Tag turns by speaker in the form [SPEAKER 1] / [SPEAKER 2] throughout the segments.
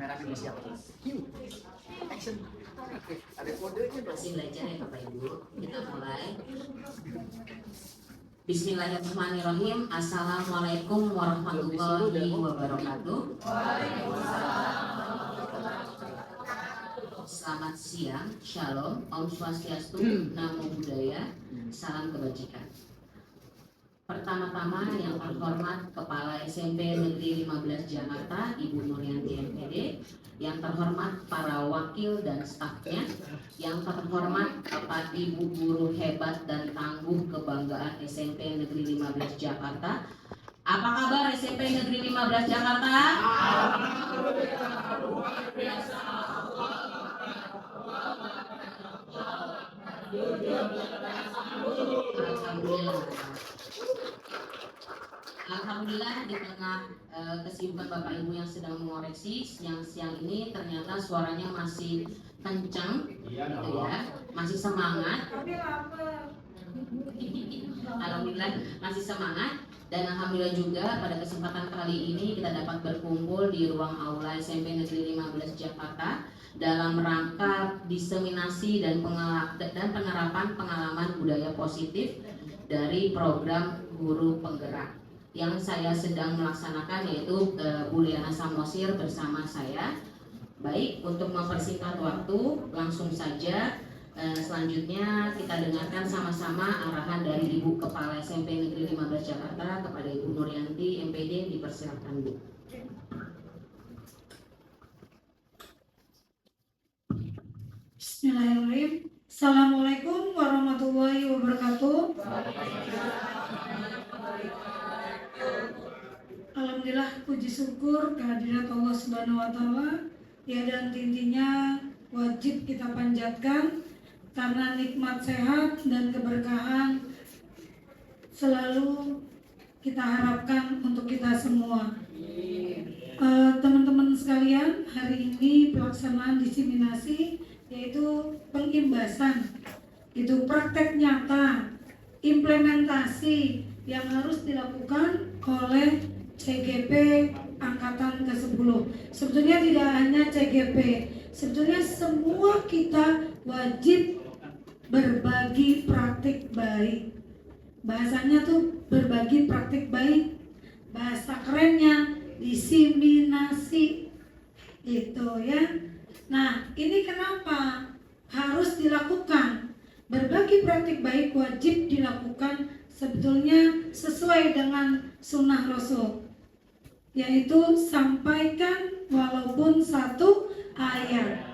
[SPEAKER 1] Kamera ini siap. Cue. Action. Ada kodenya dong.
[SPEAKER 2] Masih belajar ya Bapak Ibu. Kita mulai. Bismillahirrahmanirrahim. Assalamualaikum warahmatullahi wabarakatuh. Selamat siang, Shalom, Om Swastiastu, Namo Buddhaya, Salam Kebajikan. Pertama-tama yang terhormat Kepala SMP Negeri 15 Jakarta, Ibu Nuryanti MPD, yang terhormat para wakil dan stafnya, yang terhormat Bapak Ibu guru hebat dan tangguh kebanggaan SMP Negeri 15 Jakarta. Apa kabar SMP Negeri 15 Jakarta? Alhamdulillah di tengah kesibukan Bapak Ibu yang sedang mengoreksi siang ini ternyata suaranya masih kencang, gitu ya, masih semangat. Alhamdulillah masih semangat dan alhamdulillah juga pada kesempatan kali ini kita dapat berkumpul di ruang aula SMP Negeri 15 Jakarta dalam rangka diseminasi dan penerapan pengalaman budaya positif dari program Guru Penggerak yang saya sedang melaksanakan, yaitu Bu Liana Samosir bersama saya. Baik, untuk mempersingkat waktu langsung saja selanjutnya kita dengarkan sama-sama arahan dari Ibu Kepala SMP Negeri 15 Jakarta kepada Ibu Nuryanti MPD. Dipersilakan Bu.
[SPEAKER 3] Bismillahirrahmanirrahim. Assalamualaikum warahmatullahi wabarakatuh. Alhamdulillah, puji syukur kehadirat Allah Subhanahu wa taala. Tiada intinya wajib kita panjatkan karena nikmat sehat dan keberkahan selalu kita harapkan untuk kita semua. Teman-teman sekalian, hari ini pelaksanaan diseminasi yaitu pengimbasan, itu praktek nyata, implementasi yang harus dilakukan oleh CGP Angkatan ke-10. Sebetulnya tidak hanya CGP, sebetulnya semua kita wajib berbagi praktik baik. Bahasanya tuh berbagi praktik baik, bahasa kerennya diseminasi, itu ya. Nah, ini kenapa harus dilakukan? Berbagi praktik baik wajib dilakukan sebetulnya sesuai dengan sunnah Rasul, yaitu sampaikan walaupun satu ayat.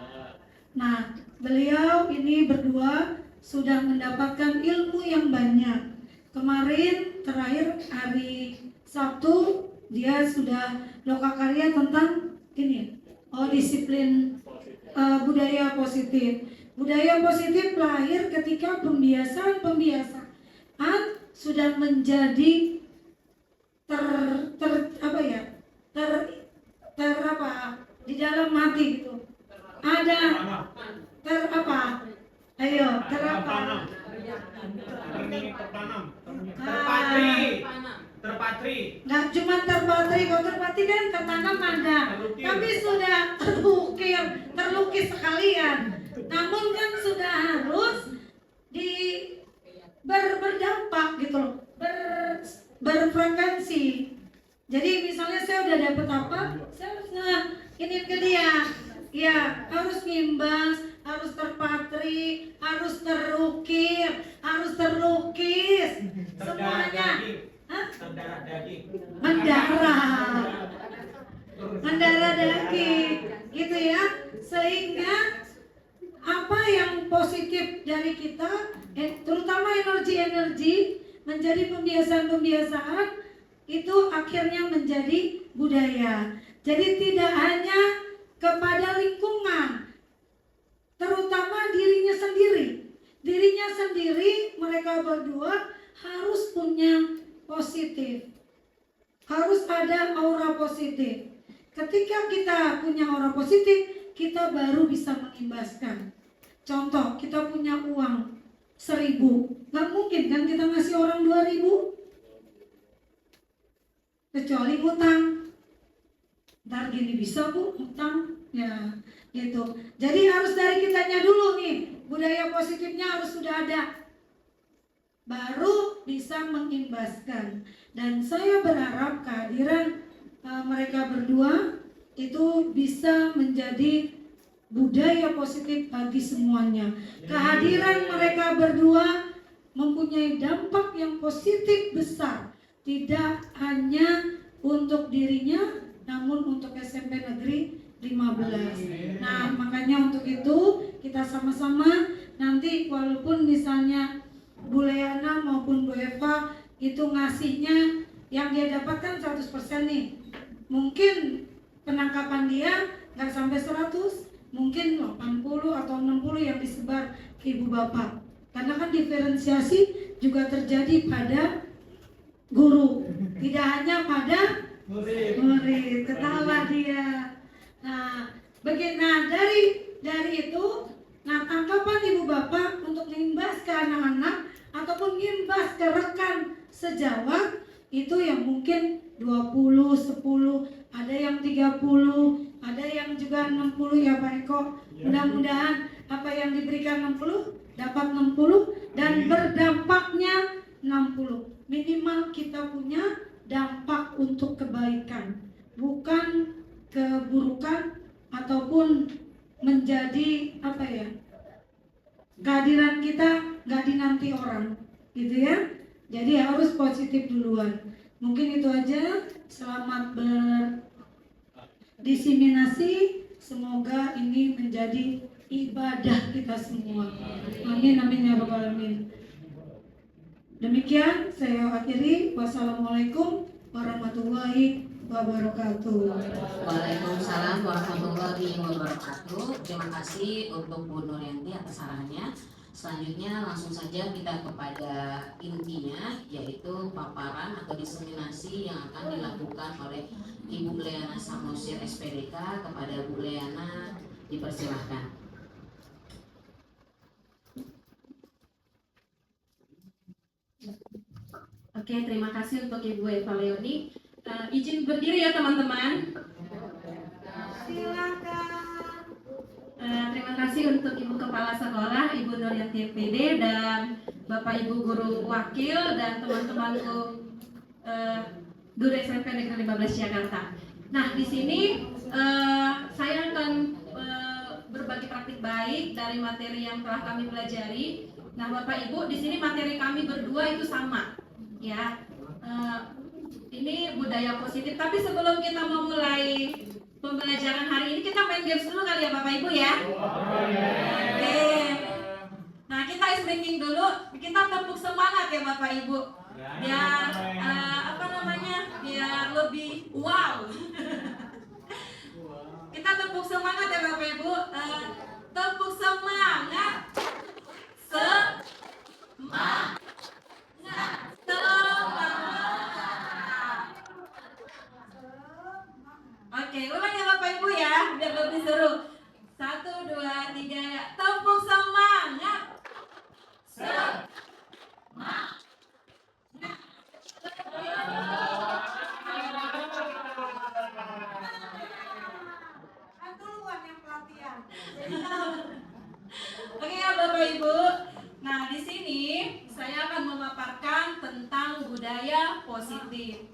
[SPEAKER 3] Nah, beliau ini berdua sudah mendapatkan ilmu yang banyak. Kemarin terakhir hari Sabtu dia sudah lokakarya tentang ini, disiplin budaya positif. Budaya positif lahir ketika pembiasaan sudah menjadi di dalam hati gitu. Ada terpatri. Nggak cuma terpatri, kalau terpatri kan tertanam ada, tapi sudah terlukis sekalian. Namun kan sudah harus berdampak gitu loh, berfrekuensi. Jadi misalnya saya udah dapet apa, saya harus ini ke dia. Ya, harus ngimbas, harus terpatri, harus terukir, harus terlukis. Semuanya. Mendarah daging, gitu ya. Sehingga apa yang positif dari kita, terutama energi-energi, menjadi pembiasaan-pembiasaan, itu akhirnya menjadi budaya. Jadi tidak hanya kepada lingkungan, terutama dirinya sendiri, mereka berdua harus punya positif, harus ada aura positif. Ketika kita punya aura positif, kita baru bisa mengimbaskan. Contoh, kita punya uang 1.000, nggak mungkin kan kita ngasih orang 2.000, kecuali utang. Ntar gini, bisa Bu utang Ya, gitu. Jadi harus dari kitanya dulu nih, budaya positifnya harus sudah ada, baru bisa mengimbaskan. Dan saya berharap kehadiran mereka berdua itu bisa menjadi budaya positif bagi semuanya. Kehadiran mereka berdua mempunyai dampak yang positif besar, tidak hanya untuk dirinya, namun untuk SMP Negeri 15. Nah, makanya untuk itu kita sama-sama nanti walaupun misalnya Bu Leana maupun Bu Eva itu ngasihnya yang dia dapatkan 100% nih. Mungkin penangkapan dia nggak sampai 100, mungkin 80 atau 60 yang disebar ke ibu bapak. Karena kan diferensiasi juga terjadi pada guru, tidak hanya pada murid. Ketawa dia. Nah, dari itu, nah tangkapan ibu bapak untuk mengimbas ke anak-anak ataupun mengimbas ke rekan sejawat itu yang mungkin 20, 10, ada yang 30, ada yang juga 60 ya Pak Eko. Mudah-mudahan apa yang diberikan 60 dapat 60 dan berdampaknya 60. Minimal kita punya dampak untuk kebaikan, bukan keburukan ataupun menjadi apa ya, kehadiran kita nggak dinanti orang gitu ya. Jadi harus positif duluan. Mungkin itu aja. Selamat berdiseminasi. Semoga ini menjadi ibadah kita semua. Amin amin ya rabbal alamin. Demikian saya akhiri. Wassalamualaikum warahmatullahi wabarakatuh.
[SPEAKER 2] Waalaikumsalam warahmatullahi wabarakatuh. Terima kasih untuk Bu Nuryanti atas sarannya. Selanjutnya langsung saja kita kepada intinya, yaitu paparan atau diseminasi yang akan dilakukan oleh Ibu Leana Samosir SPDK. Kepada Bu Leana dipersilahkan.
[SPEAKER 4] Oke, terima kasih untuk Ibu Eva Leoni. Izin berdiri ya teman-teman.
[SPEAKER 3] Silakan.
[SPEAKER 4] Terima kasih untuk Ibu Kepala Sekolah, Ibu Nuryanti PD, dan Bapak Ibu Guru Wakil, dan teman-temanku Guru SMP Negeri 15 Jakarta. Nah, di sini saya akan berbagi praktik baik dari materi yang telah kami pelajari. Nah, Bapak Ibu, di sini materi kami berdua itu sama, ya. Ini budaya positif. Tapi sebelum kita memulai pembelajaran hari ini, kita main games dulu kali ya Bapak Ibu ya. Oke. Nah, kita ice breaking dulu. Kita tepuk semangat ya Bapak Ibu. Biar biar lebih wow. Kita tepuk semangat ya Bapak Ibu. Tepuk semangat. Semangat. Oke, ulang ya Bapak Ibu ya, biar lebih seru. 1, 2, 3, tepuk semangat. Semangat. Oke ya Bapak Ibu. Nah, di sini saya akan memaparkan tentang budaya positif.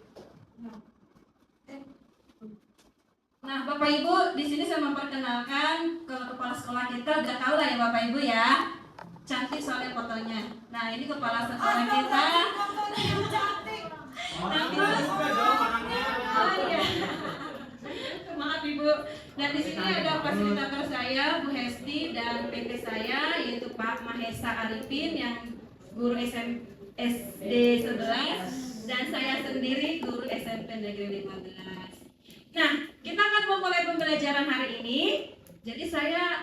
[SPEAKER 4] Nah, Bapak Ibu, di sini saya memperkenalkan ke kepala sekolah kita. Udah tahu lah ya Bapak Ibu ya. Cantik soalnya fotonya. Nah, ini kepala sekolah kita. Oh iya. Maaf Ibu. Dan di sini ada fasilitator saya, Bu Hesti, dan PT saya yaitu Pak Mahesa Arifin yang guru SD 11 dan saya sendiri guru SMP Negeri 15. Nah, kita akan memulai pembelajaran hari ini. Jadi saya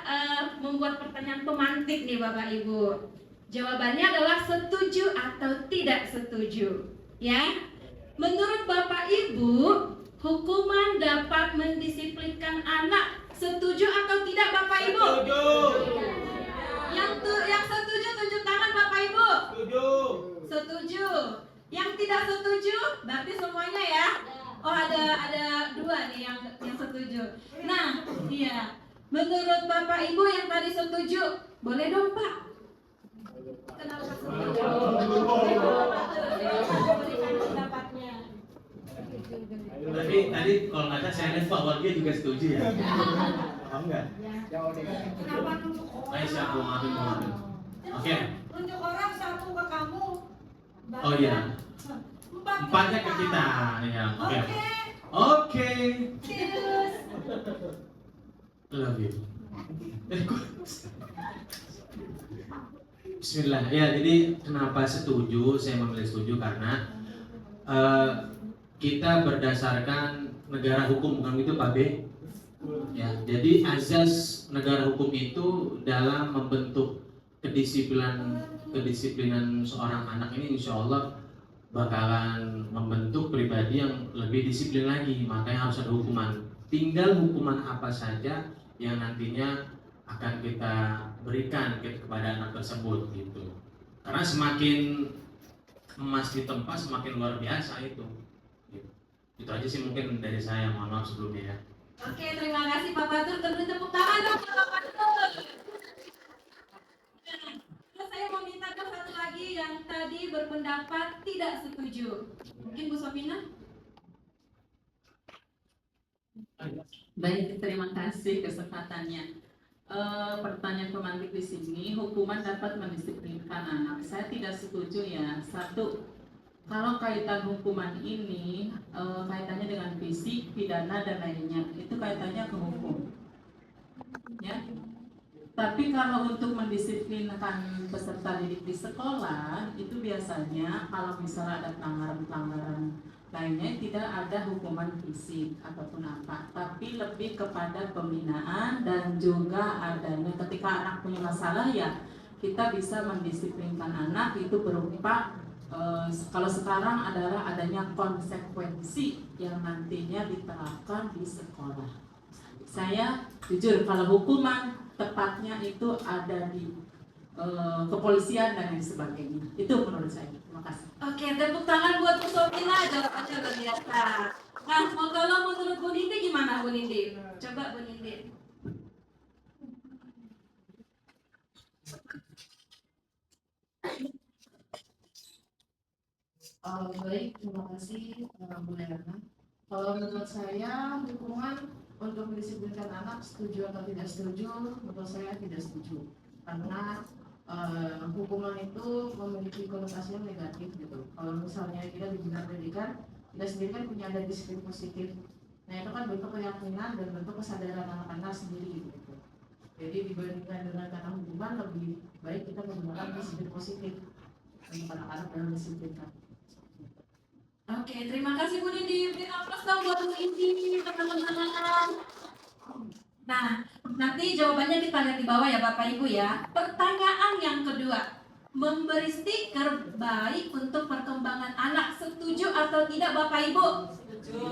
[SPEAKER 4] membuat pertanyaan pemantik nih Bapak Ibu. Jawabannya adalah setuju atau tidak setuju. Ya, menurut Bapak Ibu, hukuman dapat mendisiplinkan anak. Setuju atau tidak Bapak Ibu?
[SPEAKER 5] Setuju.
[SPEAKER 4] Yang setuju tunjuk tangan Bapak Ibu.
[SPEAKER 5] Setuju.
[SPEAKER 4] Setuju. Yang tidak setuju berarti semuanya ya. Oh ada dua nih yang setuju. Nah, iya.
[SPEAKER 5] Pak Wagia juga setuju ya? Apa enggak?
[SPEAKER 1] Jauh deh.
[SPEAKER 3] Kenapa nunjuk orang?
[SPEAKER 5] Ayo siap, maafin. Oke.
[SPEAKER 3] Nunjuk orang satu ke kamu.
[SPEAKER 5] Oh iya. Empatnya ke kita. Ya, oke. Oke.
[SPEAKER 3] Cheers.
[SPEAKER 5] Love you. Bismillah. Ya, jadi kenapa setuju? Saya memilih setuju karena kita berdasarkan negara hukum, bukan itu Pak B? Ya, jadi azas negara hukum itu dalam membentuk kedisiplinan seorang anak ini insya Allah bakalan membentuk pribadi yang lebih disiplin lagi. Makanya harus ada hukuman. Tinggal hukuman apa saja yang nantinya akan kita berikan kepada anak tersebut gitu. Karena semakin emas ditempa semakin luar biasa itu. Itu aja sih mungkin dari saya. Mohon maaf sebelumnya ya.
[SPEAKER 4] Oke, terima kasih Pak Batur. Tepuk tangan dong Pak Batur. Terus saya mau minta ke satu lagi yang tadi berpendapat tidak setuju. Mungkin Bu Sofina?
[SPEAKER 2] Baik, terima kasih kesempatannya. Pertanyaan pemantik di sini, hukuman dapat mendisiplinkan anak. Saya tidak setuju ya. Satu, kalau kaitan hukuman ini kaitannya dengan fisik, pidana dan lainnya, itu kaitannya ke hukum. Ya. Tapi kalau untuk mendisiplinkan peserta didik di sekolah, itu biasanya kalau misalnya ada pelanggaran-pelanggaran lainnya tidak ada hukuman fisik ataupun apa, tapi lebih kepada pembinaan dan juga adanya ketika anak punya masalah ya kita bisa mendisiplinkan anak itu berupa kalau sekarang adalah adanya konsekuensi yang nantinya diterapkan di sekolah. Saya jujur kalau hukuman tepatnya itu ada di kepolisian dan lain sebagainya. Itu menurut saya. Terima kasih.
[SPEAKER 4] Oke, tepuk tangan buat Bu Sofina, jawabannya luar biasa. Nah, kalau menurut Bu Nindi gimana Bu Nindi? Coba Bu Nindi.
[SPEAKER 6] Baik, terima kasih Bu Lerna. Kalau menurut saya hukuman untuk mendisiplinkan anak setuju atau tidak setuju, menurut saya tidak setuju karena hukuman itu memiliki konotasi yang negatif gitu. Kalau misalnya kita di bidang pendidikan, kita sendiri kan punya ada disiplin positif. Nah itu kan bentuk keyakinan dan bentuk kesadaran anak-anak sendiri gitu. Jadi dibandingkan dengan kata hukuman lebih baik kita menggunakan disiplin positif untuk anak-anak dalam disiplin.
[SPEAKER 4] Oke, terima kasih Bu Nindi. Beri aplaus dong buat Bu Nindi, teman-teman. Nah, nanti jawabannya kita lihat di bawah ya Bapak Ibu ya. Pertanyaan yang kedua, memberi stiker baik untuk perkembangan anak, setuju atau tidak Bapak Ibu?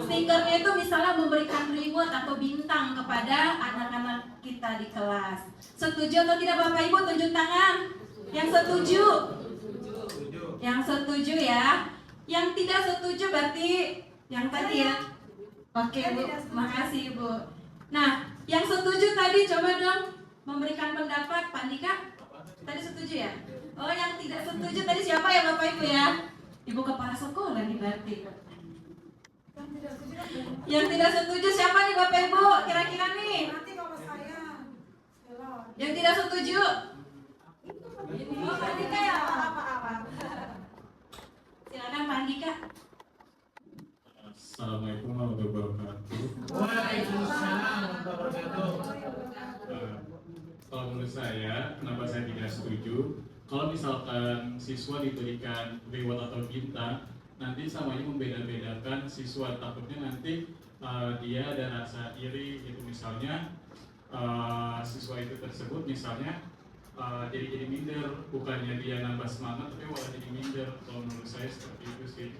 [SPEAKER 4] Stikernya itu misalnya memberikan reward atau bintang kepada anak-anak kita di kelas. Setuju atau tidak Bapak Ibu? Tunjuk tangan. Yang setuju? Yang setuju ya. Yang tidak setuju berarti yang tadi ya. Oke Bu, makasih Bu. Nah, yang setuju tadi coba dong memberikan pendapat Pak Andika. Tadi setuju ya? Oh, yang tidak setuju tadi siapa ya Bapak Ibu ya? Ibu kepala sekolah nih berarti. Yang tidak setuju siapa nih Bapak Ibu? Kira-kira nih.
[SPEAKER 3] Nanti kalau saya.
[SPEAKER 4] Yang tidak setuju? Oh, Pak Andika ya? Silakan Pak Andika.
[SPEAKER 7] Assalamualaikum warahmatullahi wabarakatuh.
[SPEAKER 1] Waalaikumsalam warahmatullahi
[SPEAKER 7] Eh, Kalau menurut saya, kenapa saya tidak setuju? Kalau misalkan siswa diberikan reward atau bintang, nanti samanya membeda-bedakan siswa. Takutnya nanti dia ada rasa iri, gitu misalnya siswa itu tersebut misalnya jadi minder, bukannya dia nambah semangat tapi malah jadi minder. Kalau menurut saya seperti itu sih.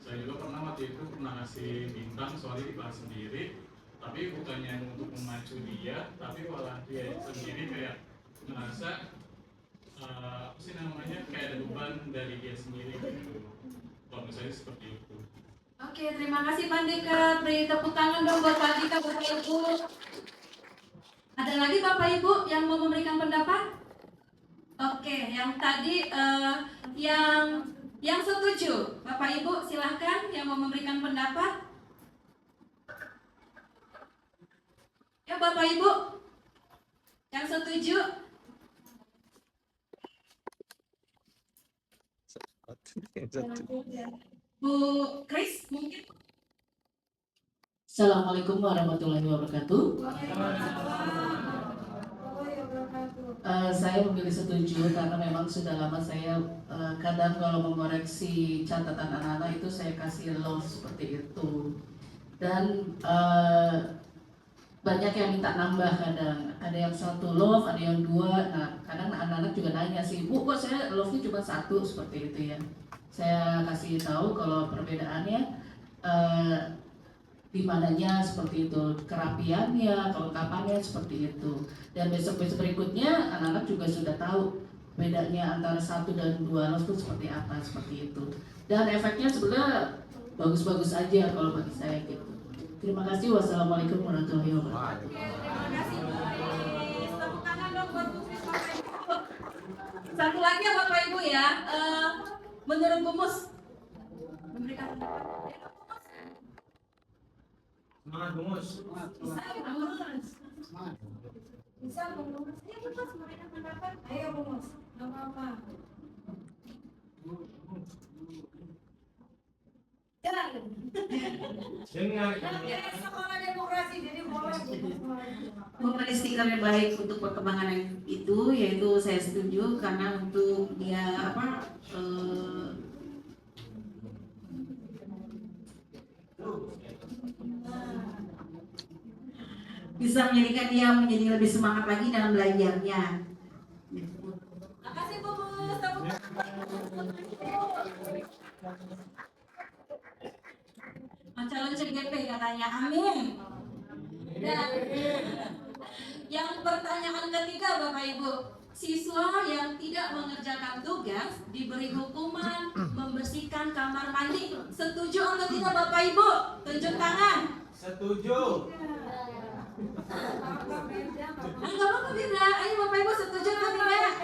[SPEAKER 7] Saya juga pernah waktu itu kasih bintang soalnya di kelas sendiri, tapi bukannya untuk memacu dia, tapi malah dia sendiri kayak merasa apa sih namanya, kayak ada beban dari dia sendiri gitu. Kalau menurut saya seperti itu.
[SPEAKER 4] Oke, terima kasih Pak Andika. Beri tepuk tangan dong buat Pak Andika, Bapak Ibu. Ada lagi Bapak Ibu yang mau memberikan pendapat? Oke, yang tadi yang setuju, Bapak Ibu silahkan yang mau memberikan pendapat. Bapak Ibu? Yang setuju? Bu Kris mungkin?
[SPEAKER 8] Assalamualaikum warahmatullahi wabarakatuh. Saya memilih setuju karena memang sudah lama saya kadang kalau mengoreksi catatan anak-anak itu saya kasih love seperti itu. Dan banyak yang minta nambah kadang. Ada yang 1 love, ada yang 2. Nah, kadang anak-anak juga nanya sih, Bu, kok saya love-nya cuma 1 seperti itu ya. Saya kasih tahu kalau perbedaannya di mananya seperti itu, kerapiannya, kelengkapannya seperti itu. Dan besok-besok berikutnya anak-anak juga sudah tahu bedanya antara 1 dan 2 love itu seperti apa, seperti itu. Dan efeknya sebenarnya bagus-bagus aja kalau bagi saya gitu. Terima kasih. Wassalamualaikum warahmatullahi wabarakatuh.
[SPEAKER 4] Terima kasih Bu Kris. Tepuk tangan dong buat Bu Kris, Bapak Ibu. Satu lagi ya Bapak Ibu ya. Menurut Bu Mus, memberikan pendapat.
[SPEAKER 5] Semangat Gumus.
[SPEAKER 3] Bisa Bu Mus. Ayo Bu Mus, memberikan pendapat. Ayo Bu Mus, nggak apa-apa.
[SPEAKER 5] Dengar.
[SPEAKER 3] Sekolah demokrasi, jadi boleh Bu Mus.
[SPEAKER 2] Memberi stiker yang baik untuk perkembangan yang itu, yaitu saya setuju karena untuk dia bisa menjadikan dia menjadi lebih semangat lagi dalam belajarnya.
[SPEAKER 4] Makasih Bu Mus. Tepuk calon CGP katanya, amin. Dan yang pertanyaan ketiga Bapak Ibu, siswa yang tidak mengerjakan tugas diberi hukuman membersihkan kamar mandi. Setuju atau tidak Bapak Ibu? Tunjuk tangan.
[SPEAKER 5] Setuju.
[SPEAKER 4] Enggak apa-apa beda. Ayo Bapak Ibu setuju atau tidak?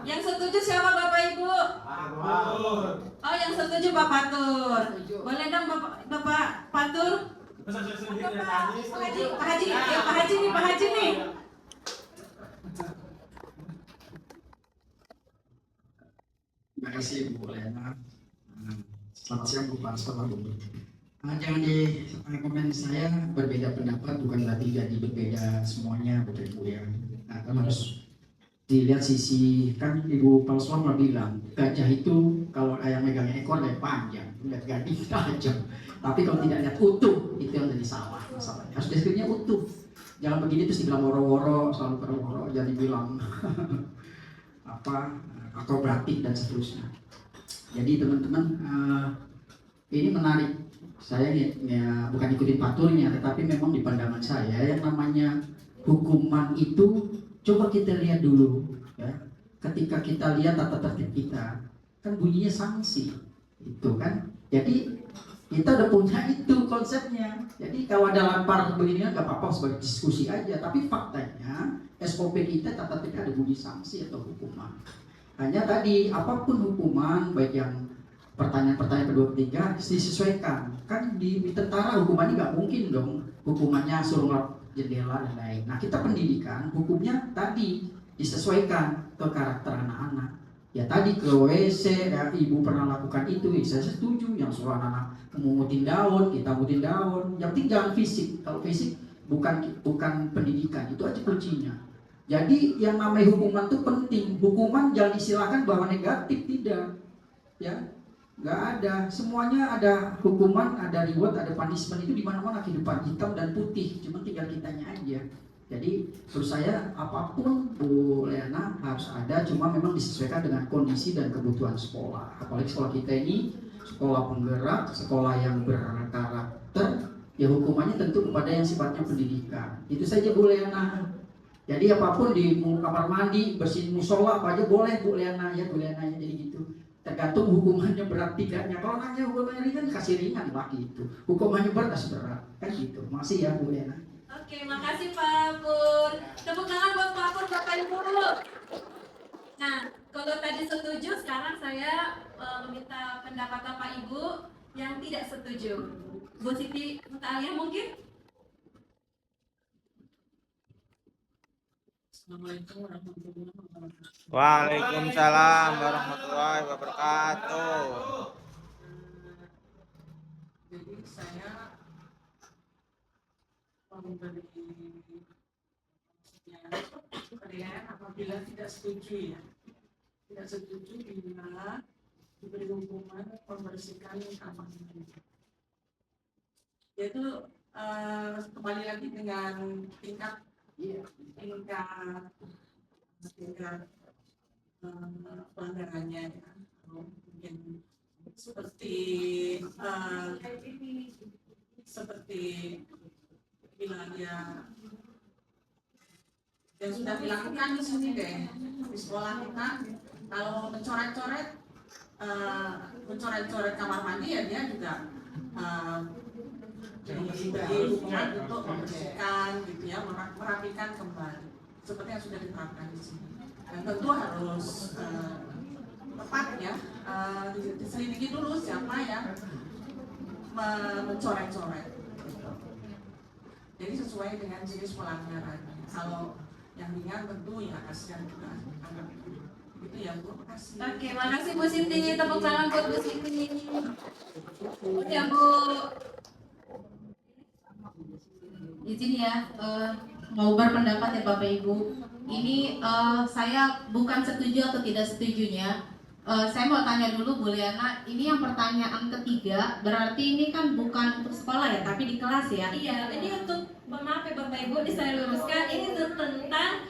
[SPEAKER 4] Yang setuju siapa Bapak Ibu? Oh yang setuju Pak Patur. Boleh dong Bapak Patur? Pak Haji, ayo Pak Haji nih.
[SPEAKER 1] Terima kasih Bu Lena. Selamat siang Bu Pastor. Jangan di komen saya berbeda pendapat bukan berarti jadi berbeda semuanya Bapak Ibu ya. Nah, kan harus dilihat sisi, kan Ibu Paulson pernah bilang gajah itu kalau ayam megang ekor lebih panjang, lihat gading tajam. Tapi kalau tidak lihat utuh itu yang jadi salah masalahnya. Harus deskripsinya utuh. Jangan begini terus dibilang woro-woro, selalu woro-woro, jadi bilang apa akrobatik dan seterusnya. Jadi teman-teman ini menarik. Saya ya, bukan ikutin paturnya, tetapi memang di pandangan saya yang namanya hukuman itu coba kita lihat dulu ya. Ketika kita lihat tata tertib kita, kan bunyinya sanksi, itu kan. Jadi kita udah punya itu konsepnya. Jadi kalau ada lampar begini nggak apa-apa sebagai diskusi aja. Tapi faktanya SOP kita tata tertib ada bunyi sanksi atau hukuman. Hanya tadi apapun hukuman, baik yang pertanyaan-pertanyaan kedua ketiga disesuaikan. Kan di tentara hukumannya nggak mungkin dong hukumannya suruh ngelap jendela dan lain. Nah kita pendidikan hukumnya tadi disesuaikan ke karakter anak-anak. Ya tadi ke WC, ya, ibu pernah lakukan itu, ya, saya setuju. Yang suruh anak-anak mengutin daun, kita ngutin daun. Yang penting jangan fisik. Kalau fisik bukan pendidikan, itu aja kuncinya. Jadi yang namanya hukuman itu penting. Hukuman jangan disilahkan bahwa negatif, tidak. Ya, nggak ada. Semuanya ada hukuman, ada reward, ada punishment, itu di mana-mana kehidupan hitam dan putih. Cuma tinggal kitanya aja. Jadi menurut saya apapun Bu Lena harus ada, cuma memang disesuaikan dengan kondisi dan kebutuhan sekolah. Apalagi sekolah kita ini sekolah penggerak, sekolah yang berkarakter, ya hukumannya tentu kepada yang sifatnya pendidikan. Itu saja Bu Lena. Jadi apapun di kamar mandi, bersihin musola apa aja boleh Bu Lena ya, Bu Lena ya, jadi gitu. Tergantung hukumannya berat tidaknya. Kalau nanya hukumannya ringan kasih ringan lah gitu. Hukumannya berat kasih berat kan gitu. Makasih ya Bu Lena.
[SPEAKER 4] Oke, makasih Pak Pur. Tepuk tangan buat Pak Pur, Bapak Ibu. Nah, kalau tadi setuju, sekarang saya meminta pendapat Bapak Ibu yang tidak setuju. Bu Siti Mutalia mungkin?
[SPEAKER 6] Assalamualaikum warahmatullahi wabarakatuh.
[SPEAKER 9] Waalaikumsalam warahmatullahi wabarakatuh.
[SPEAKER 6] Jadi saya memberi kalian apabila tidak setuju ya, tidak setuju bila diberi hukuman membersihkan kamar mandi. Yaitu kembali lagi dengan tingkat pelanggarannya ya. Mungkin seperti bila dia yang sudah dilakukan di sini deh di sekolah kita, kalau mencoret-coret kamar mandi ya dia juga diberi hukuman untuk membersihkan gitu ya, merapikan kembali seperti yang sudah diterapkan di sini. Dan tentu harus tepat ya, diselidiki dulu siapa yang mencoret-coret. Jadi sesuai dengan jenis pelanggarannya. Kalau yang ringan tentu ya kasihan juga anak itu ya Bu. Makasih.
[SPEAKER 4] Oke, makasih Bu Sinti. Tepuk tangan buat Bu Sinti. Ya Bu.
[SPEAKER 2] Izin ya, mau berpendapat ya Bapak Ibu. Ini saya bukan setuju atau tidak setujunya. Saya mau tanya dulu Bu Liana, ini yang pertanyaan ketiga, berarti ini kan bukan untuk sekolah ya, tapi di kelas ya?
[SPEAKER 4] Iya, ini untuk, maaf ya Bapak Ibu, ini saya luruskan, ini tentang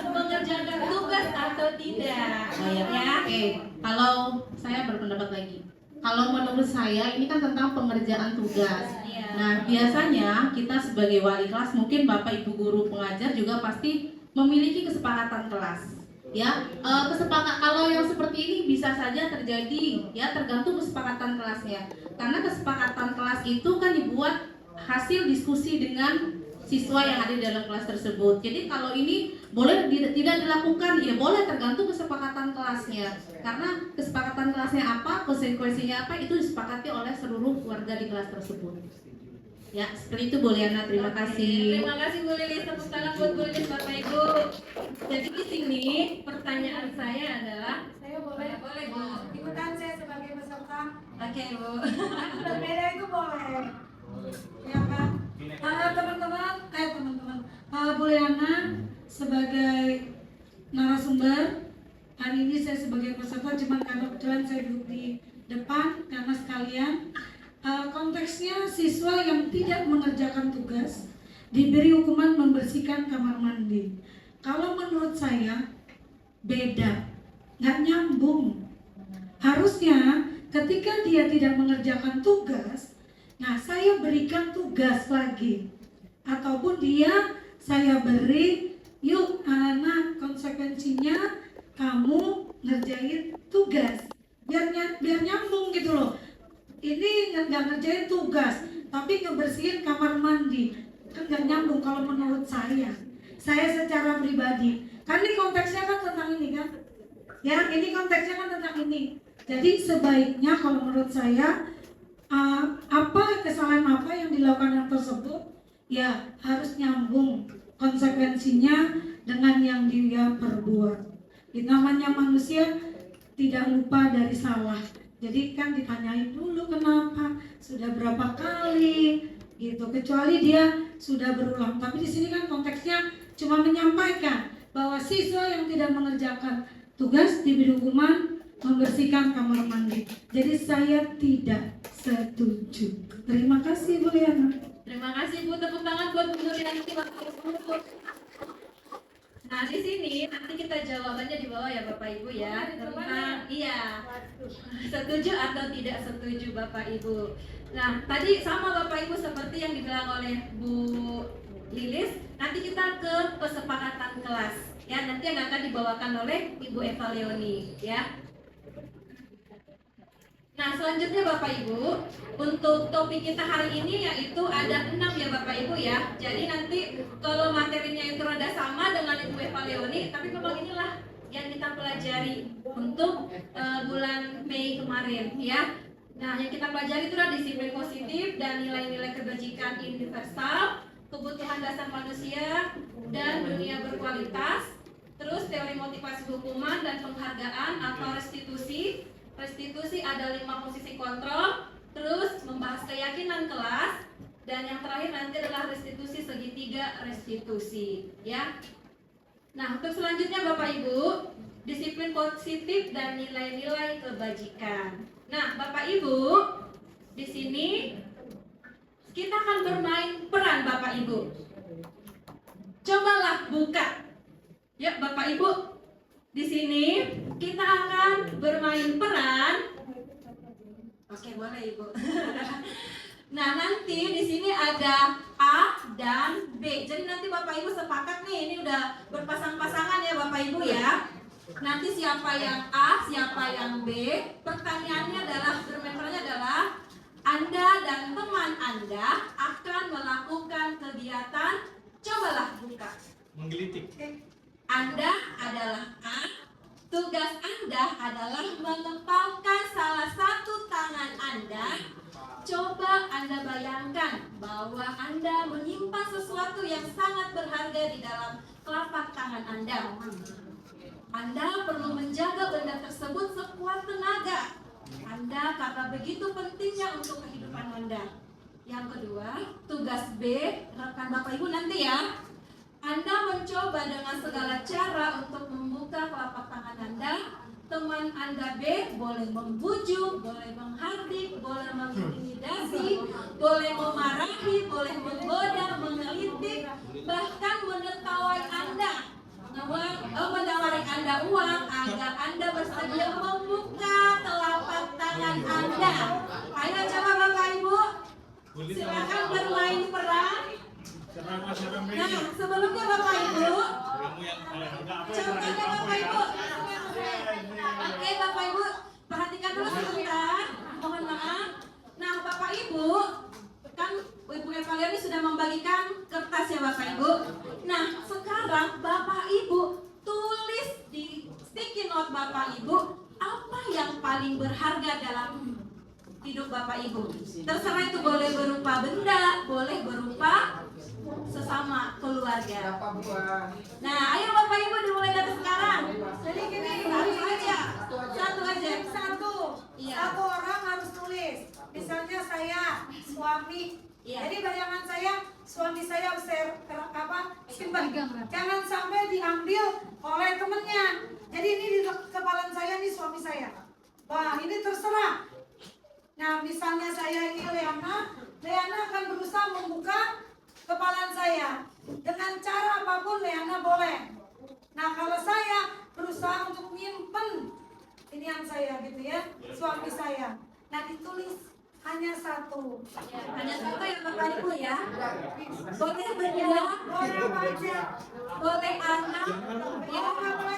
[SPEAKER 4] mengerjakan tugas atau tidak.
[SPEAKER 2] Ya, oke. Kalau saya berpendapat lagi, kalau menurut saya ini kan tentang pengerjaan tugas.
[SPEAKER 4] Iya.
[SPEAKER 2] Nah, biasanya kita sebagai wali kelas, mungkin Bapak Ibu guru pengajar juga pasti memiliki kesepakatan kelas. Ya, kalau yang seperti ini bisa saja terjadi ya, tergantung kesepakatan kelasnya. Karena kesepakatan kelas itu kan dibuat hasil diskusi dengan siswa yang ada di dalam kelas tersebut. Jadi kalau ini boleh tidak dilakukan, ya boleh, tergantung kesepakatan kelasnya. Karena kesepakatan kelasnya apa, konsekuensinya apa, itu disepakati oleh seluruh warga di kelas tersebut. Ya, seperti itu Bu Liana, terima kasih.
[SPEAKER 4] Terima kasih Bu Lilis, tepuk tangan buat Bu Lilis Bapak Ibu. Jadi di sini pertanyaan saya adalah,
[SPEAKER 3] Saya boleh
[SPEAKER 4] Bu.
[SPEAKER 3] ikutan saya sebagai peserta.
[SPEAKER 4] Oke Bu.
[SPEAKER 3] Berbeda itu boleh. Ya kan? Teman-teman, Bu Liana sebagai narasumber, hari ini saya sebagai peserta, cuma karena kebetulan saya duduk di depan karena sekalian. Konteksnya siswa yang tidak mengerjakan tugas diberi hukuman membersihkan kamar mandi. Kalau menurut saya beda, nggak nyambung. Harusnya ketika dia tidak mengerjakan tugas, nah saya berikan tugas lagi, ataupun saya beri, yuk anak, konsekuensinya kamu ngerjain tugas, biar nyambung gitu loh. Ini nggak ngerjain tugas, tapi ngebersihin kamar mandi, kan nggak nyambung kalau menurut saya. Saya secara pribadi, kan ini konteksnya kan tentang ini kan, ya ini konteksnya kan tentang ini. Jadi sebaiknya kalau menurut saya, kesalahan apa yang dilakukan yang tersebut, ya harus nyambung konsekuensinya dengan yang dia perbuat. Itu namanya manusia tidak lupa dari salah. Jadi kan ditanyain dulu kenapa, sudah berapa kali gitu. Kecuali dia sudah berulang. Tapi di sini kan konteksnya cuma menyampaikan bahwa siswa yang tidak mengerjakan tugas diberi hukuman membersihkan kamar mandi. Jadi saya tidak setuju. Terima kasih Bu Liana.
[SPEAKER 4] Terima kasih Bu, tepuk tangan buat Bu Nurianti. Nah di sini nanti kita jawabannya di bawah ya Bapak Ibu ya, tentang setuju atau tidak setuju Bapak Ibu. Nah tadi sama Bapak Ibu seperti yang dibilang oleh Bu Lilis, nanti kita ke kesepakatan kelas ya, nanti yang akan dibawakan oleh Ibu Eva Leoni ya. Nah selanjutnya Bapak Ibu, untuk topik kita hari ini yaitu ada 6 ya Bapak Ibu ya. Jadi nanti kalau materinya itu rada sama dengan Ibu Eva Leoni, tapi memang inilah yang kita pelajari untuk bulan Mei kemarin ya. Nah yang kita pelajari itu adalah disiplin positif dan nilai-nilai kebajikan universal, kebutuhan dasar manusia, dan dunia berkualitas. Terus teori motivasi hukuman dan penghargaan atau restitusi. Restitusi ada 5 posisi kontrol. Terus membahas keyakinan kelas. Dan yang terakhir nanti adalah restitusi segitiga restitusi, ya. Nah, untuk selanjutnya Bapak Ibu, disiplin positif dan nilai-nilai kebajikan. Nah, Bapak Ibu, di sini kita akan bermain peran Bapak Ibu. Cobalah buka. Ya, Bapak Ibu, di sini kita akan bermain peran. Oke, boleh Ibu. Nah, nanti di sini ada A dan B. Jadi nanti Bapak Ibu sepakat nih, ini udah berpasang-pasangan ya Bapak Ibu ya. Nanti siapa yang A, siapa yang B. Pertanyaannya adalah, bermain perannya adalah Anda dan teman Anda akan melakukan kegiatan cobalah buka.
[SPEAKER 7] Menggelitik.
[SPEAKER 4] Anda adalah A. Tugas Anda adalah mengepalkan salah satu tangan Anda. Coba Anda bayangkan bahwa Anda menyimpan sesuatu yang sangat berharga di dalam telapak tangan Anda. Anda perlu menjaga benda tersebut sekuat tenaga Anda karena begitu pentingnya untuk kehidupan Anda. Yang kedua, tugas B, rekan Bapak Ibu nanti ya. Anda mencoba dengan segala cara untuk membuka telapak tangan Anda. Teman Anda B boleh membujuk, boleh menghardik, boleh mengintimidasi, boleh memarahi, boleh menggoda, mengelitik, bahkan menertawai Anda, menawari Anda uang agar Anda bersedia membuka telapak tangan Anda. Ayo coba Bapak Ibu, silakan bermain peran. Nah, sebelumnya Bapak Ibu, contohnya Bapak Ibu. Oke Bapak Ibu, perhatikan dulu sebentar. Mohon maaf. Nah Bapak Ibu, kan Ibu Evalia ini sudah membagikan kertas ya Bapak Ibu. Nah sekarang Bapak Ibu tulis di sticky note Bapak Ibu apa yang paling berharga dalam hidup Bapak Ibu. Terserah itu boleh berupa benda, boleh berupa sesama keluarga. Nah, ayo Bapak Ibu dimulai dari sekarang. Jadi gini, satu aja. Iya.
[SPEAKER 3] Satu orang harus tulis. Misalnya saya suami.
[SPEAKER 4] Iya.
[SPEAKER 3] Jadi bayangan saya suami saya harus simpan. Jangan sampai diambil oleh temennya. Jadi ini di kepala saya nih suami saya. Wah, ini terserah. Nah, misalnya saya ini Leana akan berusaha membuka kepalan saya dengan cara apapun Leana boleh. Nah kalau saya berusaha untuk menyimpan ini yang saya gitu ya, suami saya. Nah ditulis hanya satu.
[SPEAKER 4] Ya, hanya satu ya Bapak Ibu ya. Boleh berdua,
[SPEAKER 3] Boleh baca,
[SPEAKER 4] boleh anak, ya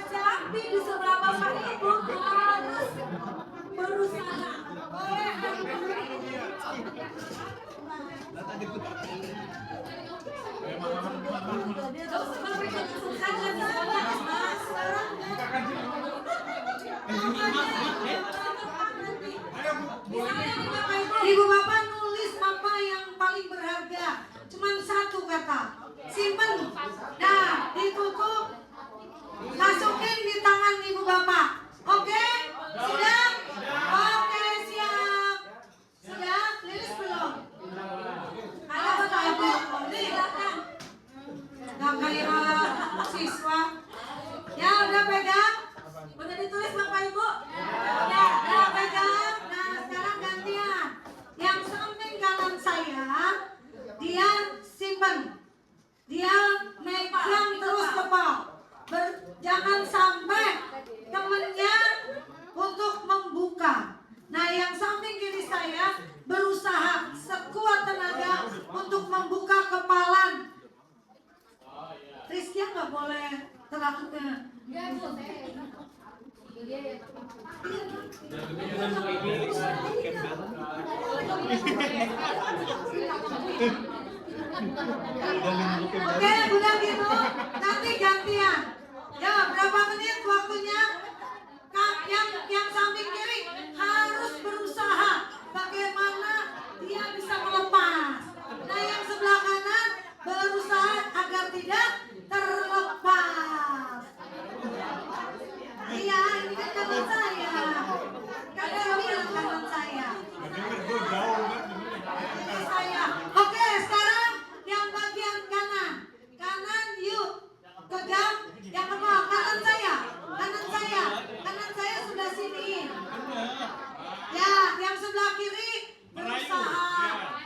[SPEAKER 4] tapi di sebelah Bapak Ibu harus berusaha.
[SPEAKER 3] boleh Ibu Bapak nulis apa yang paling berharga. Cuman satu kata. Simpen. Nah, ditutup. Masukin di tangan Ibu Bapak. Oke? Sudah? Oke, siap. Sudah? Lilis belum? Ayo Bapak Ibu. Silakan. Gak kayak siswa. Ya, udah pegang? Udah ditulis Bapak Ibu? Ya, pegang. Nah, sekarang gantian. Yang samping kanan saya, dia simpen. Dia megang terus kepal. Jangan sampai temennya untuk membuka. Nah, yang samping kiri saya berusaha sekuat tenaga untuk membuka kepalan. Rizky nggak boleh terlalu. Oke, udah gitu. Nanti gantian. Ya, berapa menit waktunya? Yang samping kiri harus berusaha bagaimana dia bisa melepas. Nah, yang sebelah kanan berusaha agar tidak Iya, ini kan kanan saya. Kan saya bilang kanan saya. Ini saya. Oke, sekarang yang bagian kanan. Kanan yuk. Pegang. Yang kedua, kanan saya. Kanan saya. Kanan saya sebelah sini. Ya, yang sebelah kiri berusaha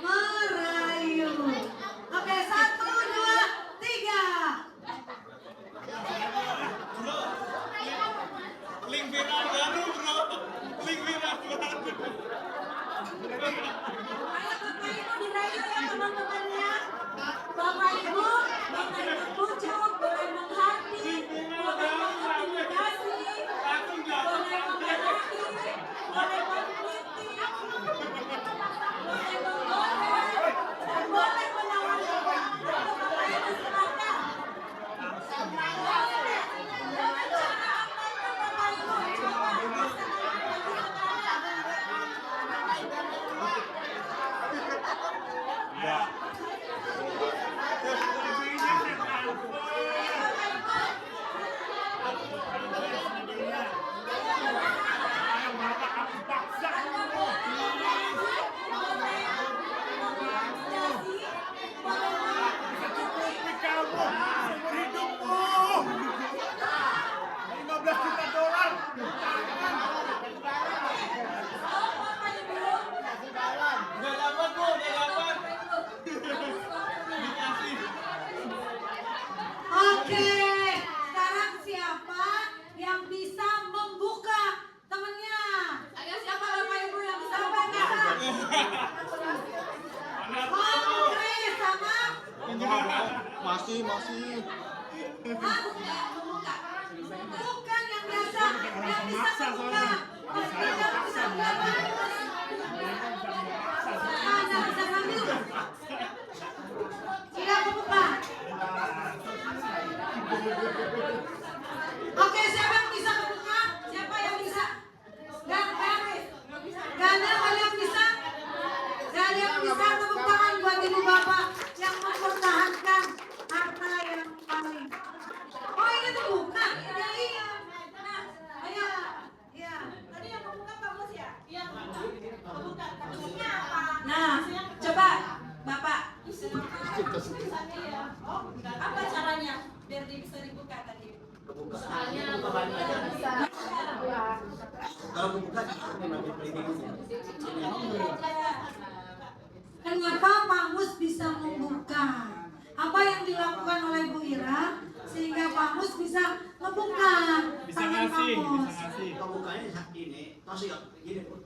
[SPEAKER 3] merayu. Oke, 1, 2, 3.
[SPEAKER 10] Link viral baru bro, link viral baru.
[SPEAKER 3] Ayo Bapak Ibu dirayu ya teman-temannya. Bapak Ibu bujuk, boleh menghati, boleh mengintimidasi, boleh memarahi, boleh mengkritik, boleh menggoreng, dan boleh menawarkan. Bapak Ibu silakan. Boleh. Dengan cara apa itu Bapak Ibu? Coba. Oke, sekarang siapa yang bisa membuka temennya? Ada siapa Bapak Ibu yang bisa membuka? Oke, sama?
[SPEAKER 9] Masih.
[SPEAKER 3] Hah? Bukan yang biasa, yang bisa membuka. Yang bisa membuka. Anda bisa ngambil. Tidak membuka. Oke, siapa yang bisa membuka? Siapa yang bisa? Gak ada yang bisa? Gak ada yang bisa. Tepuk tangan buat ibu bapak yang mempertahankan harta yang paling. Oh, ini terbuka? Ya, iya. Nah, ayo. Iya. Tadi yang membuka Pak Mus ya? Iya, membuka. Maksudnya apa? Nah, coba Bapak. Oh, apa caranya biar dia bisa dibuka tadi? Kenapa Pak Mus bisa membuka? Apa yang dilakukan oleh Bu Ira sehingga Pak Mus bisa membuka tangan Pak Mus?
[SPEAKER 11] Kebukanya ini, masih gini Bu.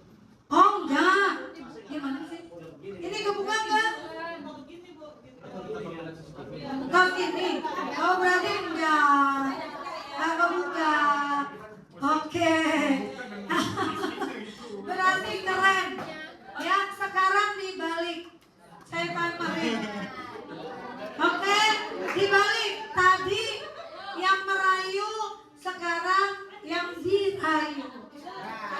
[SPEAKER 3] Oh enggak, gimana sih? Ini kebuka enggak? Kau gini, oh berarti enggak kebuka. Oke. Berarti keren. Ya, sekarang dibalik. Saya paham. Oke, dibalik. Tadi yang merayu, sekarang yang dirayu.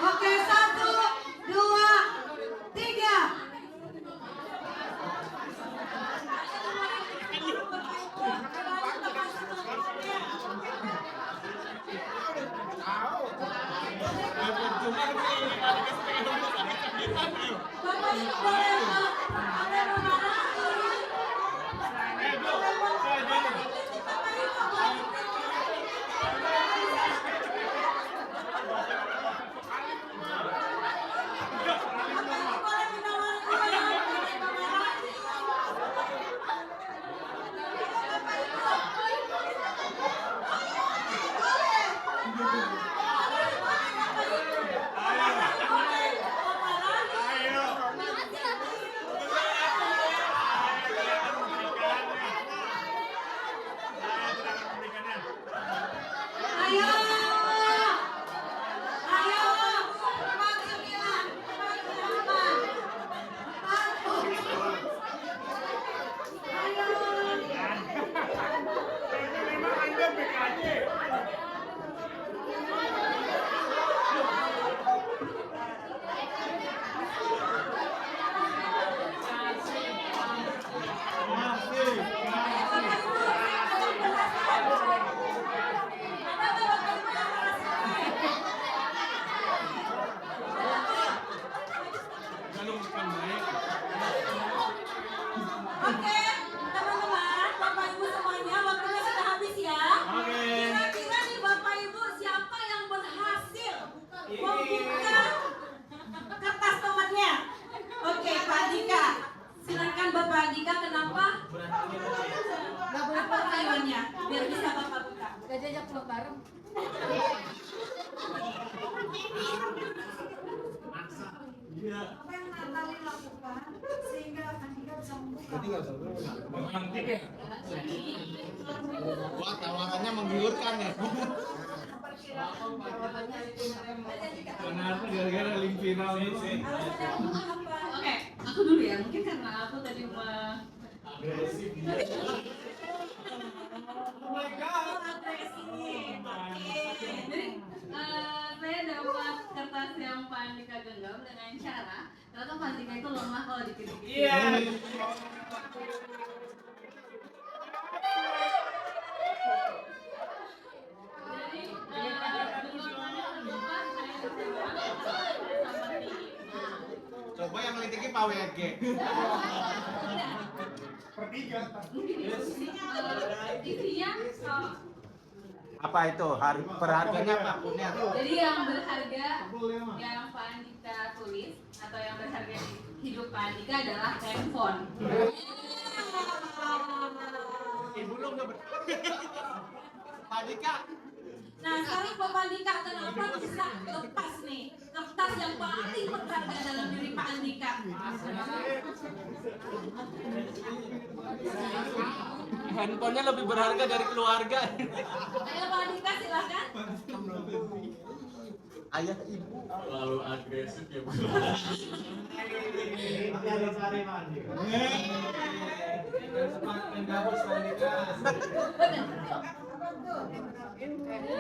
[SPEAKER 3] Oke, 1, 2, 3.
[SPEAKER 9] Wah, tawarannya menggiurkan ya.
[SPEAKER 10] Kenapa gara-gara link viral itu?
[SPEAKER 4] Oke, aku dulu ya. Mungkin karena aku tadi Jadi saya dapat kertas yang Pak Andika genggam dengan cara ternyata Pak Andika itu lemah kalau dikit-dikit.
[SPEAKER 10] Iya.
[SPEAKER 4] Jadi bentukannya lemah, saya seperti ini.
[SPEAKER 9] Coba yang ngelitikin Pak WG.
[SPEAKER 4] Isinya
[SPEAKER 9] Apa itu? Berharganya Pak punya.
[SPEAKER 4] jadi yang berharga yang Pak Andika tulis atau yang berharga di hidup Pak Andika adalah handphone.
[SPEAKER 9] Ibu lu nggak Pak Dika.
[SPEAKER 3] Nah sekarang Bapak Andika kenapa bisa lepas nih kertas yang paling berharga dalam diri Pak Andika?
[SPEAKER 5] Handphonenya lebih berharga dari keluarga.
[SPEAKER 3] Ayo Pak Andika silahkan.
[SPEAKER 9] Ayah ibu.
[SPEAKER 7] Terlalu agresif ya Bu.
[SPEAKER 9] Tapi ada cari Pak Dika.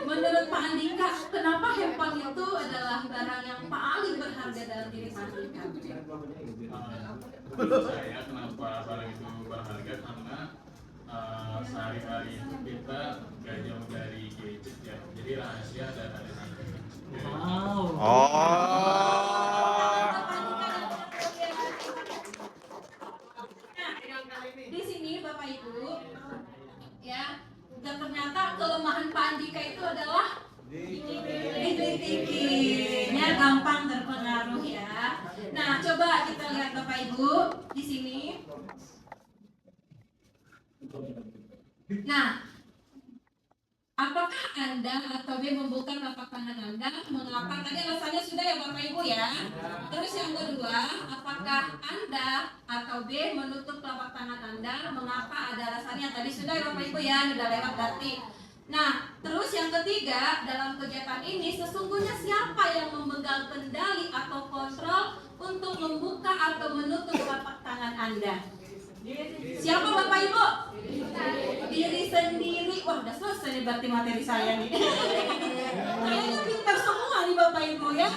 [SPEAKER 3] Menurut Pak Andika, kenapa handphone itu adalah barang yang paling berharga dalam diri Pak Andika?
[SPEAKER 7] Menurut saya kenapa barang itu berharga karena sehari-hari itu kita gak jauh dari gadget ya. Jadi rahasia dan ada
[SPEAKER 3] Di sini Bapak Ibu, ya, dan ternyata kelemahan Pak Andika itu adalah dikit-dikitnya gampang terpengaruh ya. Nah, coba kita lihat Bapak Ibu di sini. Nah, apakah Anda atau B membuka telapak tangan Anda? Mengapa? Tadi alasannya sudah ya Bapak Ibu ya. Terus yang kedua, apakah Anda atau B menutup telapak tangan Anda? Mengapa? Ada alasannya. Tadi sudah ya Bapak Ibu ya, sudah lewat berarti. Nah, terus yang ketiga, dalam kegiatan ini sesungguhnya siapa yang memegang kendali atau kontrol untuk membuka atau menutup telapak tangan Anda? Siapa Bapak Ibu? Diri sendiri. Wah, udah selesai nih berarti materi saya nih. Kayaknya pintar semua nih Bapak Ibu ya.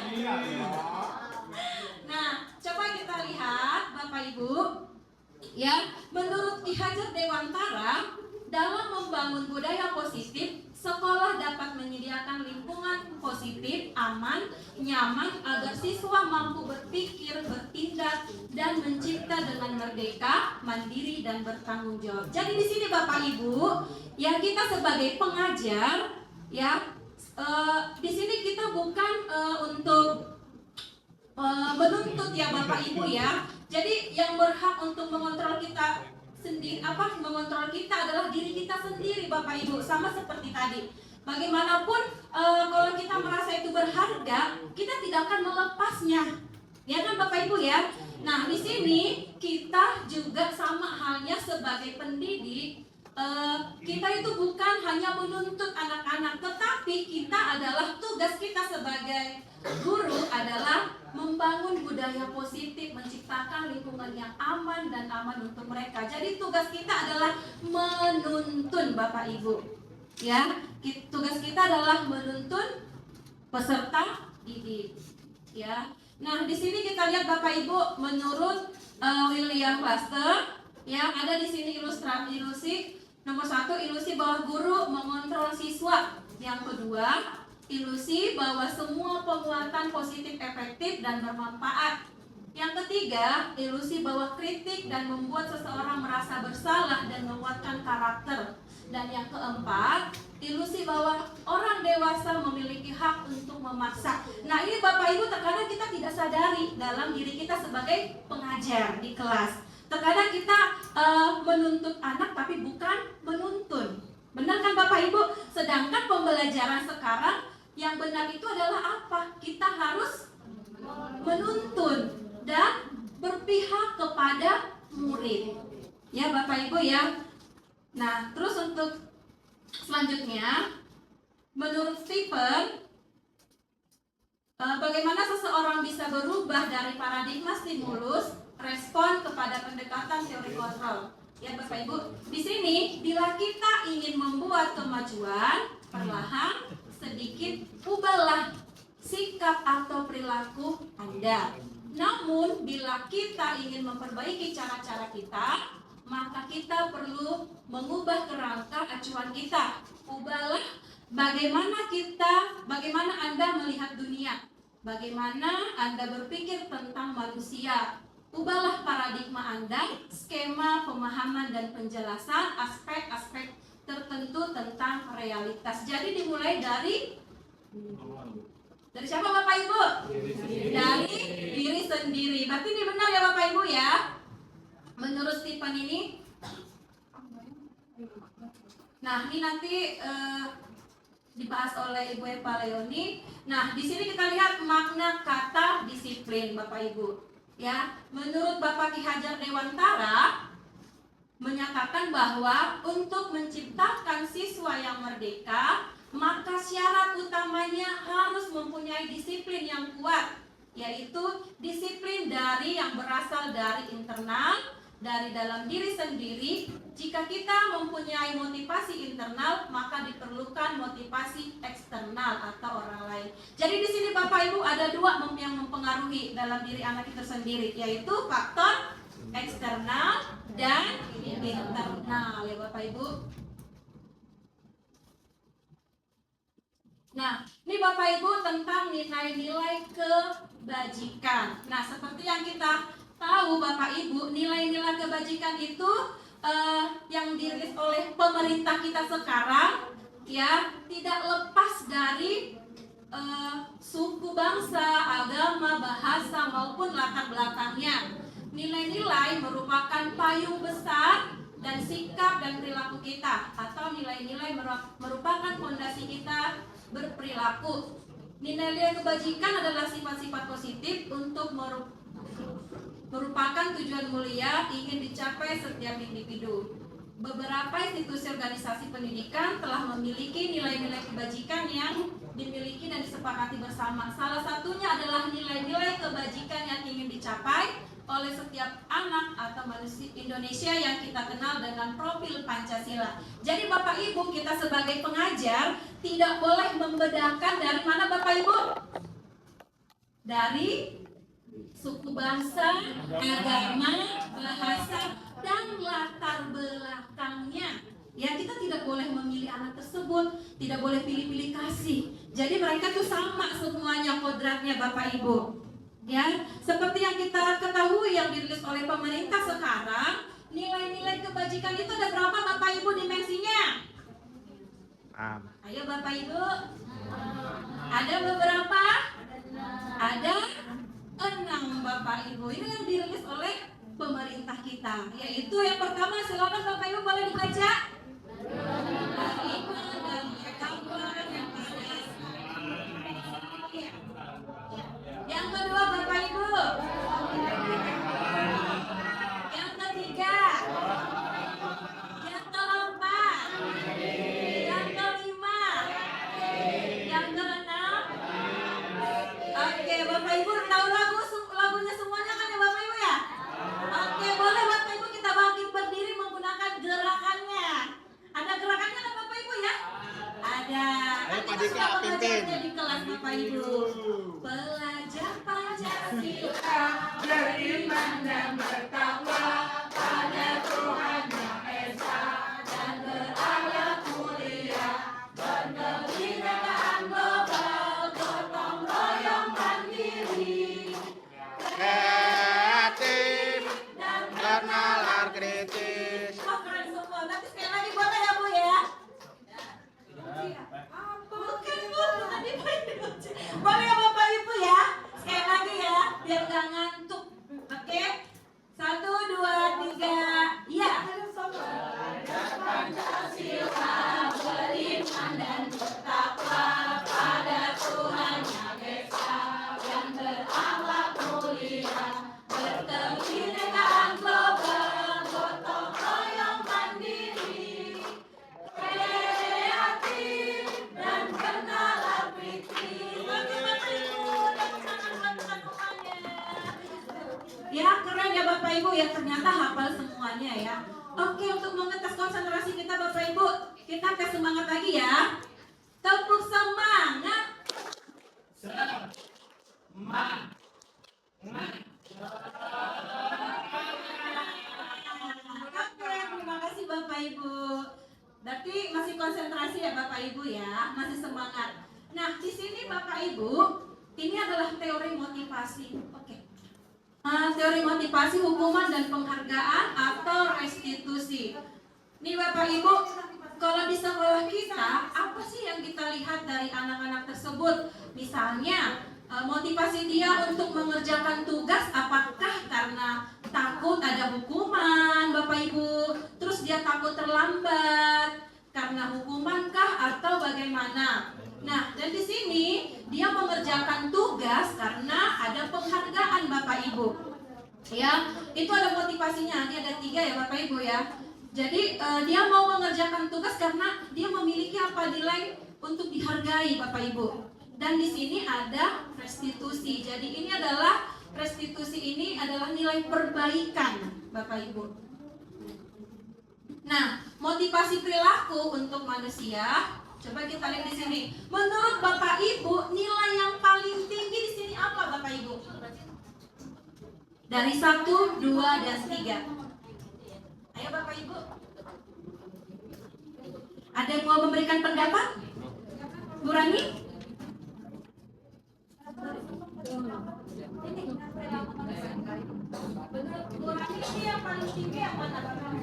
[SPEAKER 3] Nah, coba kita lihat Bapak Ibu. Ya, menurut Ki Hajar Dewantara, dalam membangun budaya positif, sekolah dapat menyediakan lingkungan positif, aman, nyaman agar siswa mampu berpikir, bertindak, dan mencipta dengan merdeka, mandiri, dan bertanggung jawab. Jadi di sini Bapak Ibu, ya kita sebagai pengajar, ya di sini kita bukan untuk menuntut ya Bapak Ibu ya. Jadi yang berhak untuk mengontrol kita sendiri, mengontrol kita adalah diri kita sendiri Bapak Ibu. Sama seperti tadi, bagaimanapun kalau kita merasa itu berharga, kita tidak akan melepasnya, ya kan Bapak Ibu ya. Nah di sini kita juga sama halnya sebagai pendidik, kita itu bukan hanya menuntut anak-anak, tetapi kita adalah tugas kita sebagai guru adalah membangun budaya positif, menciptakan lingkungan yang aman dan aman untuk mereka. Jadi tugas kita adalah menuntun Bapak Ibu. Ya, tugas kita adalah menuntun peserta didik. Ya. Nah, di sini kita lihat Bapak Ibu menurut William Cluster, ya ada di sini ilusi nomor 1, ilusi bahwa guru mengontrol siswa. Yang kedua, ilusi bahwa semua penguatan positif efektif dan bermanfaat. Yang ketiga, ilusi bahwa kritik dan membuat seseorang merasa bersalah dan menguatkan karakter. Dan yang keempat, ilusi bahwa orang dewasa memiliki hak untuk memaksa. Nah ini Bapak Ibu terkadang kita tidak sadari dalam diri kita sebagai pengajar di kelas. Terkadang kita menuntut anak tapi bukan menuntun. Benar kan Bapak Ibu? Sedangkan pembelajaran sekarang yang benar itu adalah apa? Kita harus menuntun dan berpihak kepada
[SPEAKER 4] murid. Ya Bapak Ibu ya. Nah, terus untuk selanjutnya, menurut Stephen, bagaimana seseorang bisa berubah dari paradigma stimulus respon kepada pendekatan teori kontrol? Ya Bapak Ibu, di sini bila kita ingin membuat kemajuan, perlahan sedikit ubahlah sikap atau perilaku Anda. Namun bila kita ingin memperbaiki cara-cara kita, maka kita perlu mengubah kerangka acuan kita. Ubahlah bagaimana Anda melihat dunia, bagaimana Anda berpikir tentang manusia. Ubahlah paradigma Anda, skema pemahaman dan penjelasan aspek-aspek tertentu tentang realitas. Jadi dimulai dari siapa Bapak Ibu? Dari diri sendiri. Berarti ini benar ya Bapak Ibu ya? Menurut Stephen ini. Nah, ini nanti dibahas oleh Ibu Eva Leoni. Nah, di sini kita lihat makna kata disiplin Bapak Ibu. Ya, menurut Bapak Ki Hajar Dewantara menyatakan bahwa untuk menciptakan siswa yang merdeka, maka syarat utamanya harus mempunyai disiplin yang kuat, yaitu disiplin yang berasal dari internal, dari dalam diri sendiri. Jika kita mempunyai motivasi internal, maka diperlukan motivasi eksternal atau orang lain. Jadi di sini Bapak Ibu ada dua yang mempengaruhi dalam diri anak itu sendiri, yaitu faktor eksternal dan internal ya Bapak Ibu. Nah, ini Bapak Ibu tentang nilai-nilai kebajikan. Nah, seperti yang kita tahu Bapak Ibu, nilai-nilai kebajikan itu yang dirilis oleh pemerintah kita sekarang ya tidak lepas dari suku bangsa, agama, bahasa maupun latar belakangnya. Nilai-nilai merupakan payung besar dan sikap dan perilaku kita, atau nilai-nilai merupakan fondasi kita berperilaku. Nilai-nilai kebajikan adalah sifat-sifat positif untuk merupakan tujuan mulia ingin dicapai setiap individu. Beberapa institusi organisasi pendidikan telah memiliki nilai-nilai kebajikan yang dimiliki dan disepakati bersama. Salah satunya adalah nilai-nilai kebajikan yang ingin dicapai oleh setiap anak atau manusia Indonesia yang kita kenal dengan profil Pancasila. Jadi Bapak Ibu, kita sebagai pengajar tidak boleh membedakan dari mana Bapak Ibu? Dari suku bangsa, agama, bahasa, dan latar belakangnya. Ya, kita tidak boleh memilih anak tersebut, tidak boleh pilih-pilih kasih. Jadi mereka tuh sama semuanya kodratnya Bapak Ibu. Ya, seperti yang kita ketahui yang dirilis oleh pemerintah sekarang, nilai-nilai kebajikan itu ada berapa Bapak Ibu dimensinya? Ayo Bapak Ibu. Ada beberapa? Ada 6 Bapak Ibu. Ini yang dirilis oleh pemerintah kita. Yaitu yang pertama, silakan Bapak Ibu boleh dibaca. Iman dan ketakwaan yang panas. Yang kedua Bapak Ibu. Yang ketiga. Yang keempat. Yang kelima. Yang keenam. Oke, Bapak Ibu tahu lagunya semuanya kan ya Bapak Ibu ya? Oke, boleh Bapak Ibu kita bangkit berdiri menggunakan gerakannya. Ada gerakannya kan Bapak Ibu ya? Ada. Kan kita sudah mengajarnya di kelas Bapak Ibu. Belajar Pancasila, beriman dan bertakwa pada Tuhan Yang Esa dan berakhlak mulia, berkebinekaan global, gotong royong mandiri,
[SPEAKER 9] Kreatif dan bernalar kritis.
[SPEAKER 4] Wah, keren semua. Nanti sekali lagi boleh ya Bu ya? Bukan Bu, bukan dibaca. Boleh ya Bapak Ibu ya? Sekali lagi ya, biar gak ngantuk. Oke? 1, Ibu ya, ternyata hafal semuanya ya. Oke, untuk mengetes konsentrasi kita Bapak Ibu, kita tes semangat lagi ya. Tepuk semangat. Oke, terima kasih Bapak Ibu. Berarti masih konsentrasi ya Bapak Ibu ya, masih semangat. Nah, di sini Bapak Ibu, ini adalah teori motivasi. Oke. Teori motivasi, hukuman dan penghargaan atau restitusi. Nih Bapak Ibu, kalau di sekolah kita, apa sih yang kita lihat dari anak-anak tersebut? Misalnya, motivasi dia untuk mengerjakan tugas apakah karena takut ada hukuman Bapak Ibu, terus dia takut terlambat karena hukuman kah atau bagaimana? Nah, dan di sini dia mengerjakan tugas karena ada penghargaan Bapak Ibu. Ya, itu ada motivasinya. Ini ada 3 ya Bapak Ibu ya. Jadi dia mau mengerjakan tugas karena dia memiliki apa nilai untuk dihargai Bapak Ibu. Dan di sini ada restitusi. Jadi ini adalah restitusi, ini adalah nilai perbaikan Bapak Ibu. Nah, motivasi perilaku untuk manusia, coba kita lihat di sini. Menurut Bapak Ibu, nilai yang paling tinggi di sini apa Bapak Ibu? Dari 1, 2, dan 3. Ayo Bapak Ibu. Ada yang mau memberikan pendapat? Bu Rani? Menurut Bu Rani ini yang paling tinggi yang mana Bapak?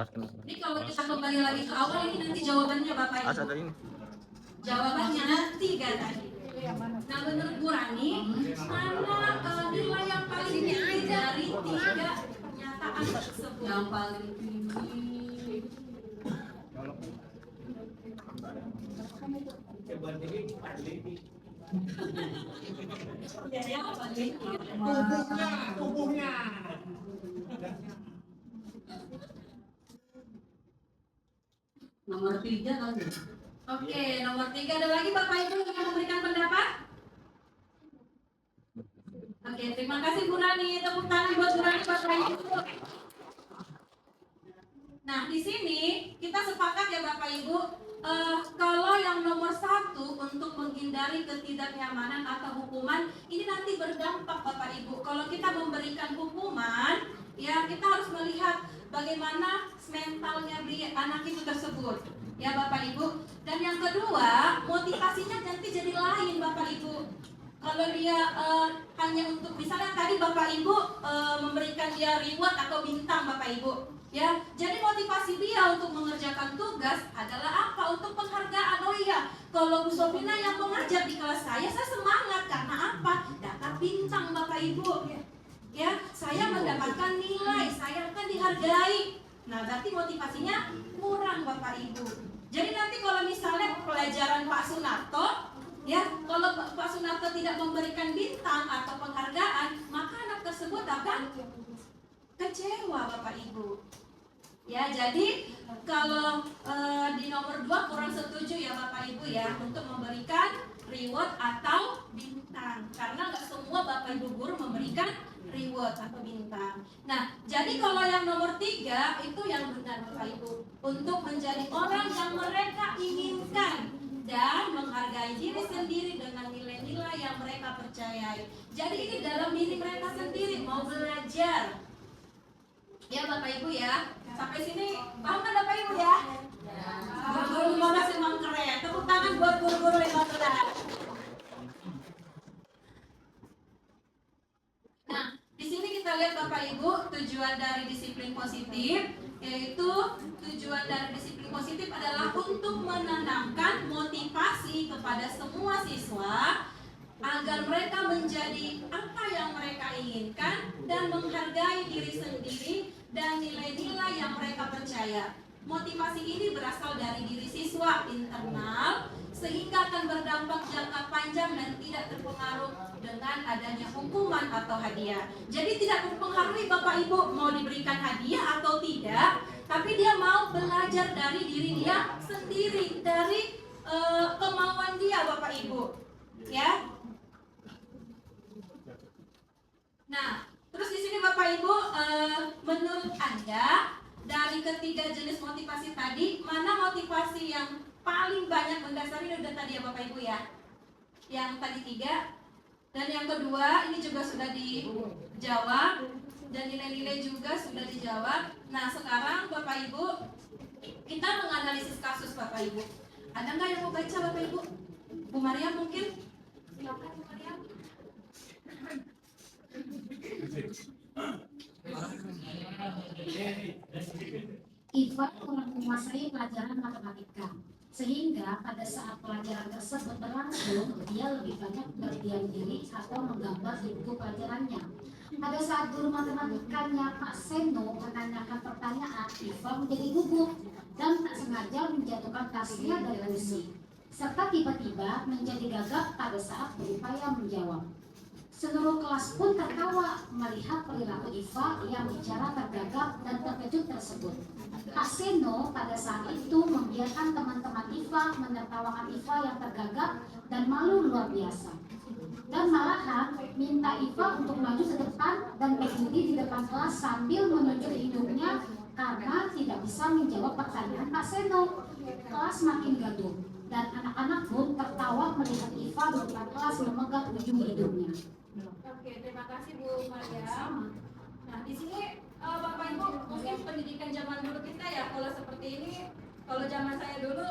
[SPEAKER 4] Ini kalau kita kembali lagi ke awal, ini nanti jawabannya Bapak Ibu. Jawabannya 3 tadi. Nah, menurut Bu Rani, mana nilai yang paling tinggi dari 3 pernyataan tersebut? Yang paling tinggi.
[SPEAKER 11] Tubuhnya.
[SPEAKER 2] Nomor 3 kali.
[SPEAKER 4] Oke, nomor 3 ada lagi Bapak Ibu yang memberikan pendapat? Oke, terima kasih Bu Rani. Tepuk tangan buat Bu Rani Bapak Ibu. Nah, di sini kita sepakat ya Bapak Ibu, kalau yang nomor 1 untuk menghindari ketidaknyamanan atau hukuman, ini nanti berdampak Bapak Ibu. Kalau kita memberikan hukuman, ya kita harus melihat bagaimana mentalnya anak itu tersebut, ya Bapak Ibu. Dan yang kedua, motivasinya nanti jadi lain Bapak Ibu. Kalau dia hanya untuk, misalnya tadi Bapak Ibu memberikan dia reward atau bintang Bapak Ibu, ya. Jadi motivasi dia untuk mengerjakan tugas adalah apa? Untuk penghargaan. Oh iya, kalau Bu Sofina yang mengajar di kelas saya semangat karena apa? Dapat bintang Bapak Ibu. Ya, saya mendapatkan nilai, saya akan dihargai. Nah, berarti motivasinya kurang Bapak Ibu. Jadi nanti kalau misalnya pelajaran Pak Sunarto, ya, kalau Pak Sunarto tidak memberikan bintang atau penghargaan, maka anak tersebut akan kecewa Bapak Ibu. Ya, jadi kalau di nomor 2 kurang setuju ya Bapak Ibu ya untuk memberikan reward atau bintang, karena nggak semua Bapak Ibu guru memberikan reward atau bintang. Nah, jadi kalau yang nomor 3 itu yang benar Bapak Ibu, untuk menjadi orang yang mereka inginkan dan menghargai diri sendiri dengan nilai-nilai yang mereka percayai. Jadi ini dalam diri mereka sendiri mau belajar. Ya Bapak Ibu ya, sampai sini paham kan Bapak Ibu ya? Guru 15 memang keren. Tepuk tangan buat guru-guru 15. Nah, di sini kita lihat Bapak Ibu tujuan dari disiplin positif, yaitu tujuan dari disiplin positif adalah untuk menanamkan motivasi kepada semua siswa agar mereka menjadi apa yang mereka inginkan dan menghargai diri sendiri dan nilai-nilai yang mereka percaya. Motivasi ini berasal dari diri siswa internal sehingga akan berdampak jangka panjang dan tidak terpengaruh dengan adanya hukuman atau hadiah. Jadi tidak mempengaruhi Bapak Ibu mau diberikan hadiah atau tidak,
[SPEAKER 12] tapi dia mau belajar dari diri dia sendiri, dari kemauan dia, Bapak Ibu, ya. Nah, terus di sini Bapak Ibu, menurut Anda dari ketiga jenis motivasi tadi, mana motivasi yang paling banyak mendasari? Ini udah tadi ya Bapak Ibu ya, yang tadi 3. Dan yang kedua, ini juga sudah dijawab, dan nilai-nilai juga sudah dijawab. Nah, sekarang Bapak Ibu, kita menganalisis kasus Bapak Ibu. Ada nggak yang mau baca Bapak Ibu? Bu Maria mungkin? Silakan Bu Maria.
[SPEAKER 13] Iva kurang menguasai pelajaran matematika, sehingga pada saat pelajaran tersebut berlangsung, dia lebih banyak berdiam diri atau menggambar di buku pelajarannya. Pada saat guru matematikanya Pak Seno menanyakan pertanyaan, Iva menjadi gugup dan tak sengaja menjatuhkan tasnya dari kursi, serta tiba-tiba menjadi gagap pada saat berupaya menjawab. Seluruh kelas pun tertawa melihat perilaku Iva yang bicara tergagap dan terkejut tersebut. Pak Seno pada saat itu membiarkan teman-teman Iva menertawakan Iva yang tergagap dan malu luar biasa. Dan malahan minta Iva untuk maju ke depan dan berdiri di depan kelas sambil menunjuk hidungnya karena tidak bisa menjawab pertanyaan Pak Seno. Kelas makin gaduh dan anak-anak pun tertawa melihat Iva di depan kelas memegang ujung hidungnya.
[SPEAKER 12] Oke, terima kasih Bu Maria. Nah, di sini Bapak Ibu mungkin pendidikan zaman dulu kita ya, kalau seperti ini, kalau zaman saya dulu,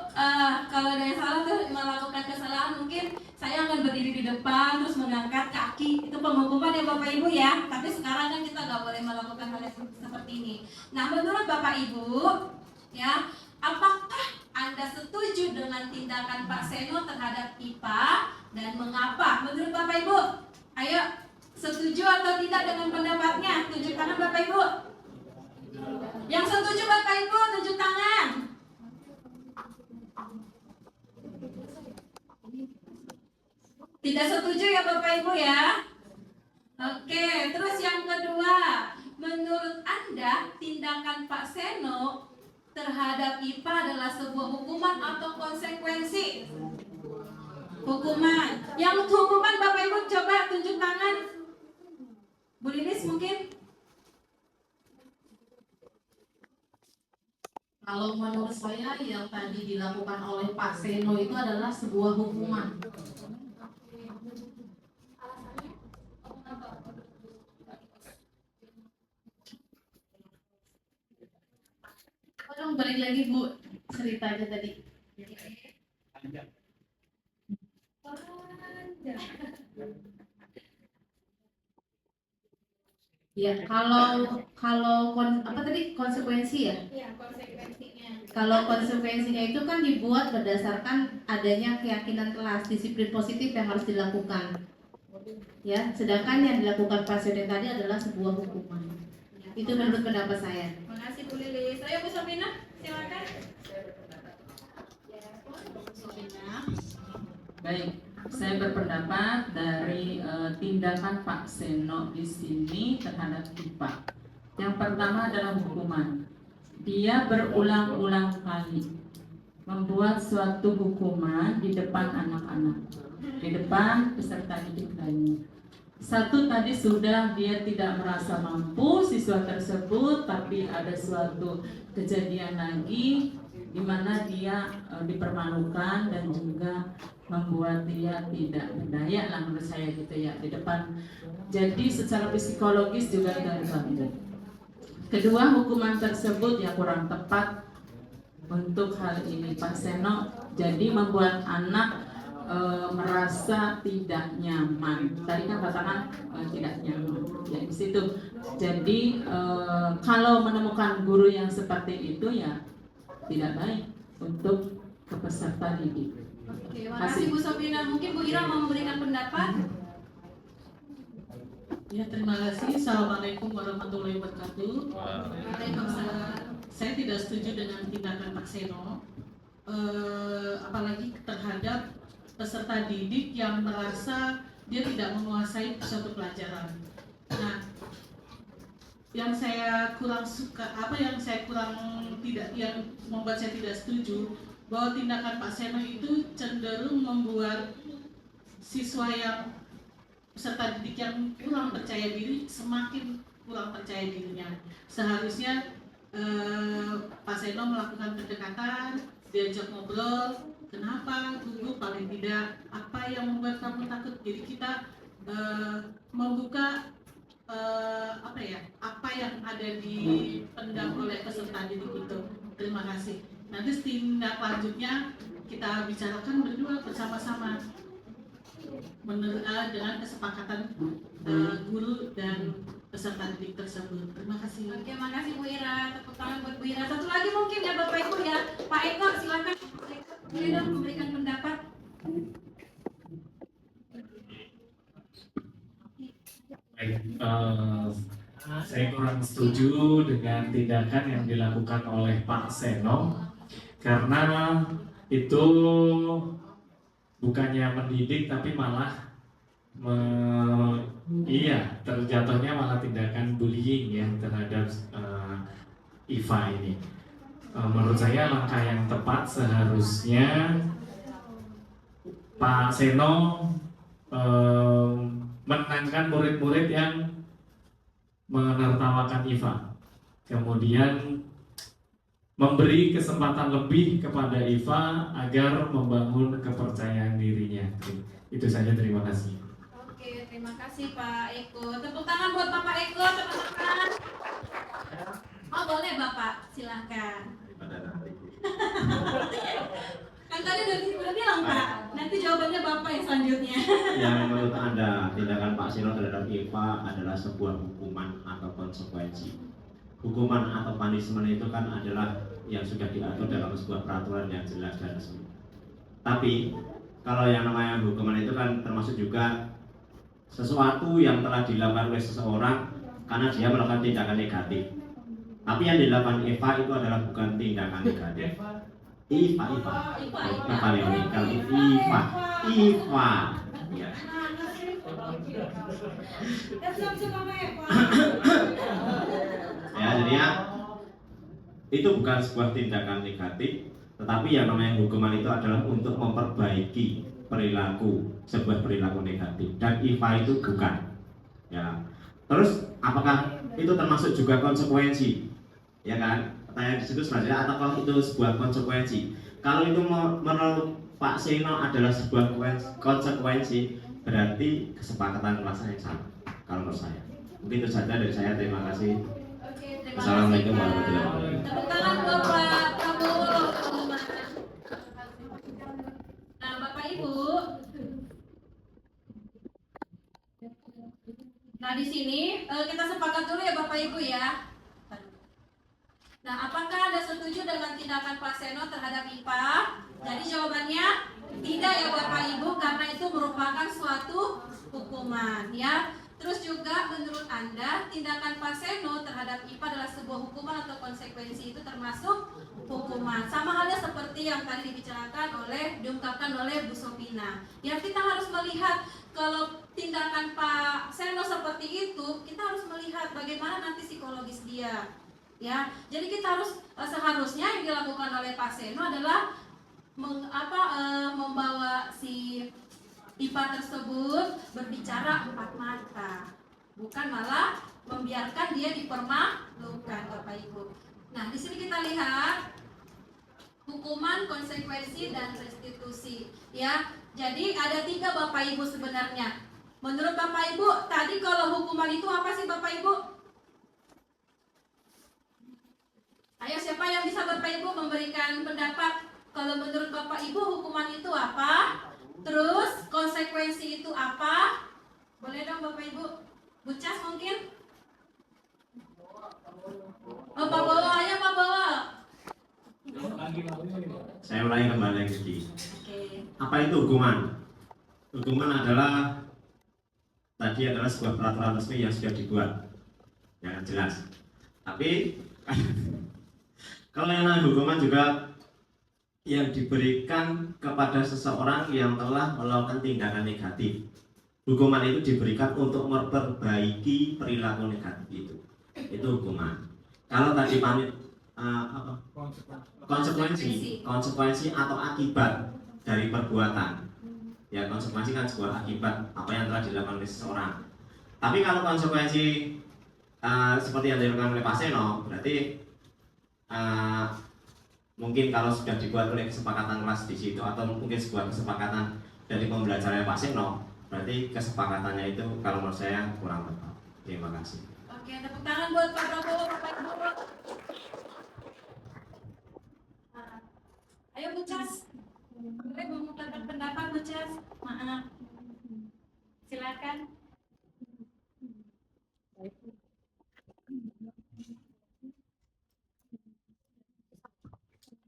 [SPEAKER 12] kalau ada yang salah tuh melakukan kesalahan, mungkin saya akan berdiri di depan terus mengangkat kaki, itu penghukuman ya Bapak Ibu ya. Tapi sekarang kan kita nggak boleh melakukan hal yang seperti ini. Nah, menurut Bapak Ibu, ya, apakah Anda setuju dengan tindakan Pak Seno terhadap IPA dan mengapa? Menurut Bapak Ibu, ayo, setuju atau tidak dengan pendapatnya? Tunjuk tangan Bapak Ibu. Yang setuju Bapak Ibu, tunjuk tangan. Tidak setuju ya Bapak Ibu ya. Oke, terus yang kedua, menurut Anda tindakan Pak Seno terhadap IPA adalah sebuah hukuman atau konsekuensi? Hukuman. Yang hukuman Bapak Ibu coba tunjuk tangan. Bu Lilis mungkin?
[SPEAKER 8] Kalau menurut saya yang tadi dilakukan oleh Pak Seno itu adalah sebuah hukuman.
[SPEAKER 6] Tolong balik lagi Bu ceritanya tadi. Ya, kalau apa tadi konsekuensi ya?
[SPEAKER 12] Iya, konsekuensinya.
[SPEAKER 6] Kalau konsekuensinya itu kan dibuat berdasarkan adanya keyakinan kelas, disiplin positif yang harus dilakukan. Ya, sedangkan yang dilakukan Pak Seno tadi adalah sebuah hukuman. Itu menurut pendapat saya.
[SPEAKER 12] Terima kasih Bu Lilis. Saya Bu Sabina, silakan.
[SPEAKER 14] Baik, saya berpendapat dari tindakan Pak Seno di sini terhadap IPA. Yang pertama adalah hukuman. Dia berulang-ulang kali membuat suatu hukuman di depan anak-anak, di depan peserta didik lainnya. Satu tadi sudah dia tidak merasa mampu siswa tersebut, tapi ada suatu kejadian lagi di mana dia dipermalukan dan juga membuat dia tidak berdaya lah menurut saya gitu ya di depan. Jadi secara psikologis juga terganggu. Kedua, hukuman tersebut ya kurang tepat untuk hal ini. Pak Seno jadi membuat anak merasa tidak nyaman. Tadi kan katakan tidak nyaman ya di situ. Jadi kalau menemukan guru yang seperti itu ya tidak baik untuk peserta didik.
[SPEAKER 12] Oke, terima kasih Bu Sabina. Mungkin Bu Ira mau memberikan pendapat?
[SPEAKER 15] Ya, terima kasih. Assalamualaikum warahmatullahi wabarakatuh.
[SPEAKER 12] Waalaikumsalam.
[SPEAKER 15] Saya tidak setuju dengan tindakan Pak Seno, apalagi terhadap peserta didik yang merasa dia tidak menguasai suatu pelajaran. Nah, yang saya kurang suka, yang membuat saya tidak setuju, bahwa tindakan Pak Seno itu cenderung membuat siswa yang peserta didik yang kurang percaya diri semakin kurang percaya dirinya. Seharusnya Pak Seno melakukan pendekatan, diajak ngobrol, kenapa guru, paling tidak apa yang membuat kamu takut. Jadi kita membuka apa yang ada di pendam oleh peserta didik itu. Terima kasih. Nanti tindak lanjutnya kita bicarakan berdua bersama-sama dengan kesepakatan guru dan peserta didik tersebut. Terima kasih.
[SPEAKER 12] Oke, makasih Bu Ira. Tepuk tangan buat Bu Ira. Satu lagi mungkin ya Bapak Ibu ya. Pak Eko, silakan. Boleh dong memberikan pendapat.
[SPEAKER 16] Saya kurang setuju dengan tindakan yang dilakukan oleh Pak Seno karena itu bukannya mendidik tapi malah terjatuhnya malah tindakan bullying ya terhadap IVA ini. Menurut saya langkah yang tepat seharusnya Pak Seno menenangkan murid-murid yang menertawakan IVA, kemudian memberi kesempatan lebih kepada IVA agar membangun kepercayaan dirinya. Itu saja, terima kasih.
[SPEAKER 12] Oke, terima kasih Pak Eko. Tepuk tangan buat Bapak Eko, teman-teman. Oh boleh Bapak, silakan. Kan tadi udah bilang Pak, nanti jawabannya Bapak yang selanjutnya.
[SPEAKER 11] Yang menurut Anda tindakan Pak Seno terhadap IVA adalah sebuah hukuman atau konsekuensi. Hukuman atau punishment itu kan adalah yang sudah diatur dalam sebuah peraturan yang jelas dan resmi. Tapi kalau yang namanya hukuman itu kan termasuk juga sesuatu yang telah dilakukan oleh seseorang karena dia melakukan tindakan negatif. Tapi yang dilakukan IVA itu adalah bukan tindakan negatif. IVA. Ya. Ya, jadi ya itu bukan sebuah tindakan negatif, tetapi yang namanya hukuman itu adalah untuk memperbaiki sebuah perilaku negatif, dan IVA itu bukan. Ya. Terus apakah itu termasuk juga konsekuensi? Ya kan? Pertanyaan di situ selanjutnya, apakah itu sebuah konsekuensi? Kalau itu menurut Pak Seno adalah sebuah konsekuensi, berarti kesepakatan kelasnya yang sama. Kalau menurut saya, mungkin itu saja dari saya. Terima kasih. Assalamualaikum warahmatullahi wabarakatuh.
[SPEAKER 12] Tepuk tangan buat Pak Prabowo. Nah Bapak Ibu, nah di sini kita sepakat dulu ya Bapak Ibu ya. Nah, apakah Anda setuju dengan tindakan Pak Seno terhadap IPA? Jadi jawabannya tidak ya Bapak Ibu, karena itu merupakan suatu hukuman ya. Terus juga menurut Anda tindakan Pak Seno terhadap IPA adalah sebuah hukuman atau konsekuensi, itu termasuk hukuman. Sama halnya seperti yang tadi diungkapkan oleh Bu Sopina. Ya, kita harus melihat kalau tindakan Pak Seno seperti itu, kita harus melihat bagaimana nanti psikologis dia. Ya, jadi kita harus seharusnya yang dilakukan oleh Pak Seno adalah membawa si IPA tersebut berbicara empat mata, bukan malah membiarkan dia dipermalukan, Bapak Ibu. Nah, di sini kita lihat hukuman, konsekuensi, dan restitusi. Ya, jadi ada 3 Bapak Ibu sebenarnya. Menurut Bapak Ibu, tadi kalau hukuman itu apa sih Bapak Ibu? Ayo, siapa yang bisa Bapak Ibu memberikan pendapat? Kalau menurut Bapak Ibu hukuman itu apa? Terus konsekuensi itu apa? Boleh dong Bapak Ibu? Bu Cas mungkin? Oh Pak Bowo, ayo Pak Bowo.
[SPEAKER 11] Saya ulangi kembali lagi. Apa itu hukuman? Hukuman adalah sebuah peraturan resmi yang sudah dibuat, yang jelas. Tapi kalau yang namanya hukuman juga yang diberikan kepada seseorang yang telah melakukan tindakan negatif. Hukuman itu diberikan untuk memperbaiki perilaku negatif itu. itu hukuman. Kalau tadi konsekuensi atau akibat dari perbuatan, ya konsekuensi kan sebuah akibat apa yang telah dilakukan oleh seseorang. Tapi kalau konsekuensi seperti yang dilakukan oleh Pak Seno, berarti mungkin kalau sudah dibuat oleh kesepakatan kelas di situ atau mungkin sebuah kesepakatan dari pembelajaran Pak Seno, berarti kesepakatannya itu kalau menurut saya kurang tepat. Terima kasih.
[SPEAKER 12] Oke, tepuk tangan buat Pak Prabowo, Bapak Ibu. Ayo Bu Cas, boleh mengungkapkan pendapat Bu Cas? Maaf, silakan.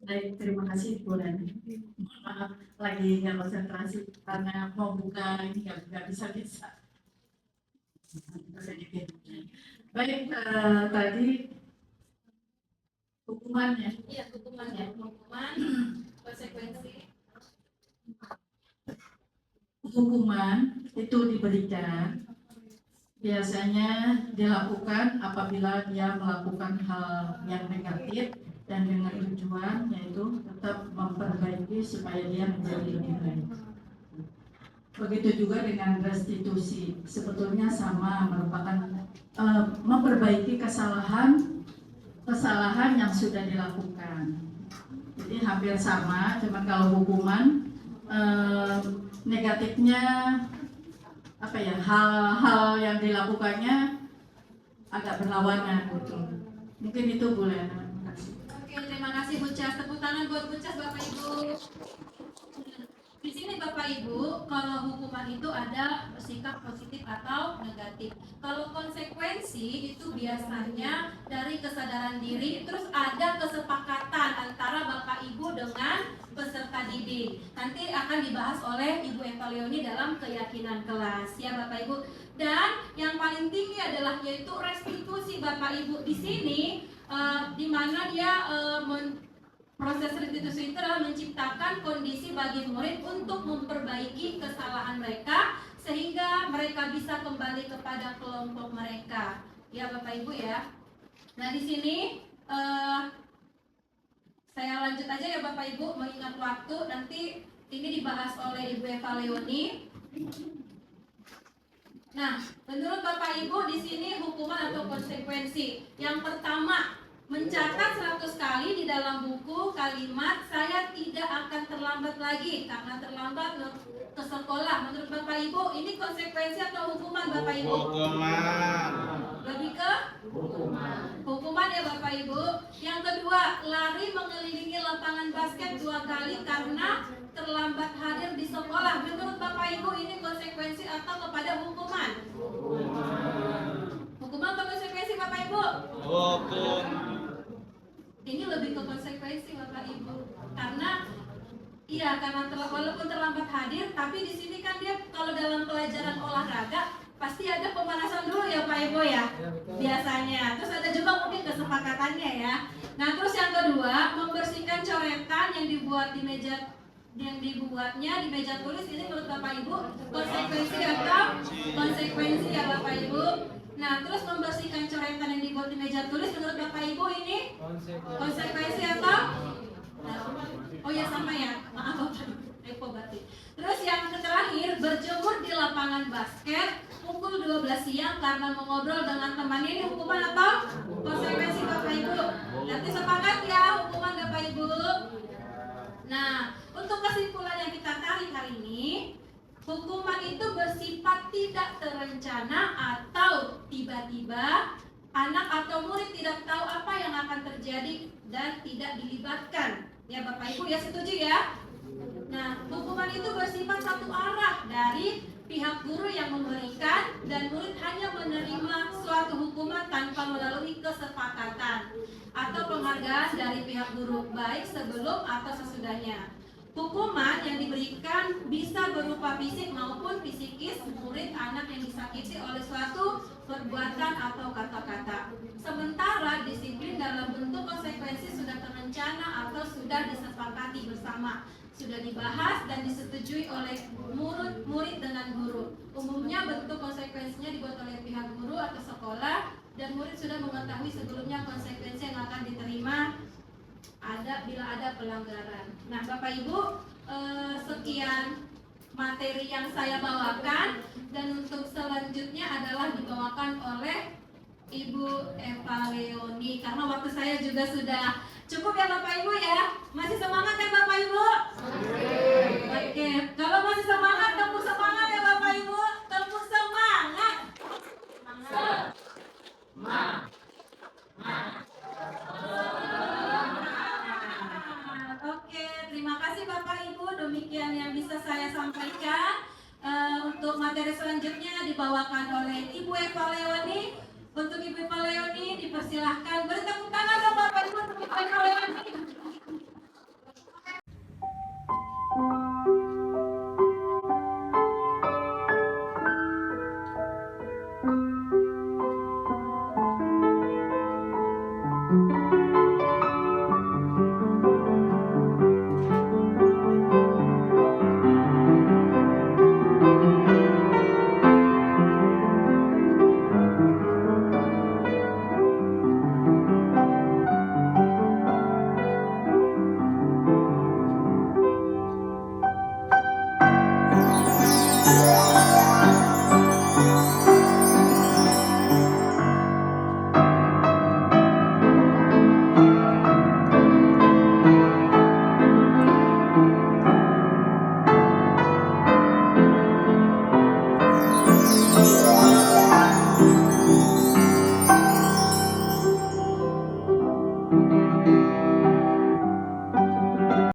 [SPEAKER 8] Baik, terima kasih Bu Rani. Maaf lagi nggak konsentrasi karena mau buka ini nggak bisa. Baik, tadi hukumannya.
[SPEAKER 12] Iya, hukuman konsekuensi.
[SPEAKER 8] Hukuman itu diberikan biasanya dilakukan apabila dia melakukan hal yang negatif dan dengan tujuan yaitu tetap memperbaiki supaya dia menjadi lebih baik. Begitu juga dengan restitusi, sebetulnya sama, merupakan memperbaiki kesalahan yang sudah dilakukan. Jadi hampir sama, cuman kalau hukuman negatifnya apa ya, hal-hal yang dilakukannya agak berlawanan gitu. Mungkin itu Bu Lena.
[SPEAKER 12] Oke, terima kasih Bu Cas. Tepuk tangan buat Bu Cas, Bapak Ibu. Di sini Bapak Ibu, kalau hukuman itu ada sikap positif atau negatif. Kalau konsekuensi itu biasanya dari kesadaran diri, terus ada kesepakatan antara Bapak Ibu dengan peserta didik. Nanti akan dibahas oleh Ibu Eva Leoni dalam keyakinan kelas, ya Bapak Ibu. Dan yang paling tinggi adalah yaitu restitusi Bapak Ibu. Di sini di mana dia proses restitusi itu adalah menciptakan kondisi bagi murid untuk memperbaiki kesalahan mereka sehingga mereka bisa kembali kepada kelompok mereka. Ya Bapak Ibu ya. Nah di sini saya lanjut aja ya Bapak Ibu, mengingat waktu, nanti ini dibahas oleh Ibu Eva Leoni. Nah, menurut Bapak Ibu di sini hukuman atau konsekuensi. Yang pertama, mencatat 100 kali di dalam buku kalimat saya tidak akan terlambat lagi karena terlambat ke sekolah. Menurut Bapak Ibu ini konsekuensi atau hukuman Bapak Ibu?
[SPEAKER 9] Hukuman.
[SPEAKER 12] Lebih ke? Hukuman ya Bapak Ibu. Yang kedua, lari mengelilingi lapangan basket 2 kali karena terlambat hadir di sekolah. Menurut Bapak Ibu ini konsekuensi atau kepada hukuman? Hukuman atau konsekuensi Bapak Ibu?
[SPEAKER 9] Hukum.
[SPEAKER 12] Ini lebih ke konsekuensi Bapak Ibu, karena walaupun terlambat hadir, tapi di sini kan dia kalau dalam pelajaran olahraga pasti ada pemanasan dulu ya Pak Ibu ya, biasanya. Terus ada juga mungkin kesepakatannya ya. Nah terus yang kedua, membersihkan coretan yang dibuatnya di meja tulis, ini menurut Bapak Ibu konsekuensi atau konsekuensi ya Bapak Ibu. Nah, terus membersihkan coretan yang dibuat di meja tulis menurut Bapak Ibu ini konsekuensi atau? Oh ya sama ya, maaf Bapak Ibu berarti. Terus yang terakhir, berjemur di lapangan basket pukul 12 siang karena mengobrol dengan teman, ini hukuman atau konsekuensi Bapak Ibu? Nanti sepakat ya hukuman Bapak Ibu. Nah, untuk kesimpulan yang kita tarik hari ini, hukuman itu bersifat tidak terencana atau tiba-tiba anak atau murid tidak tahu apa yang akan terjadi dan tidak dilibatkan. Ya Bapak Ibu ya, setuju ya? Nah, hukuman itu bersifat satu arah dari pihak guru yang memberikan dan murid hanya menerima suatu hukuman tanpa melalui kesepakatan atau penghargaan dari pihak guru baik sebelum atau sesudahnya. Hukuman yang diberikan bisa berupa fisik maupun psikis murid anak yang disakiti oleh suatu perbuatan atau kata-kata. Sementara disiplin dalam bentuk konsekuensi sudah terencana atau sudah disepakati bersama, sudah dibahas dan disetujui oleh murid dengan guru. Umumnya bentuk konsekuensinya dibuat oleh pihak guru atau sekolah dan murid sudah mengetahui sebelumnya konsekuensi yang akan diterima bila ada pelanggaran. Nah, Bapak Ibu, sekian materi yang saya bawakan, dan untuk selanjutnya adalah dibawakan oleh Ibu Eva Leoni, karena waktu saya juga sudah cukup ya Bapak Ibu ya. Masih semangat ya Bapak Ibu? Oke, kalau masih semangat, tepuk semangat ya Bapak Ibu. Tepuk semangat. Oke, terima kasih Bapak Ibu. Demikian yang bisa saya sampaikan. Untuk materi selanjutnya dibawakan oleh Ibu Eva Leoni. Untuk Ibu Eva Leoni dipersilahkan beri tepuk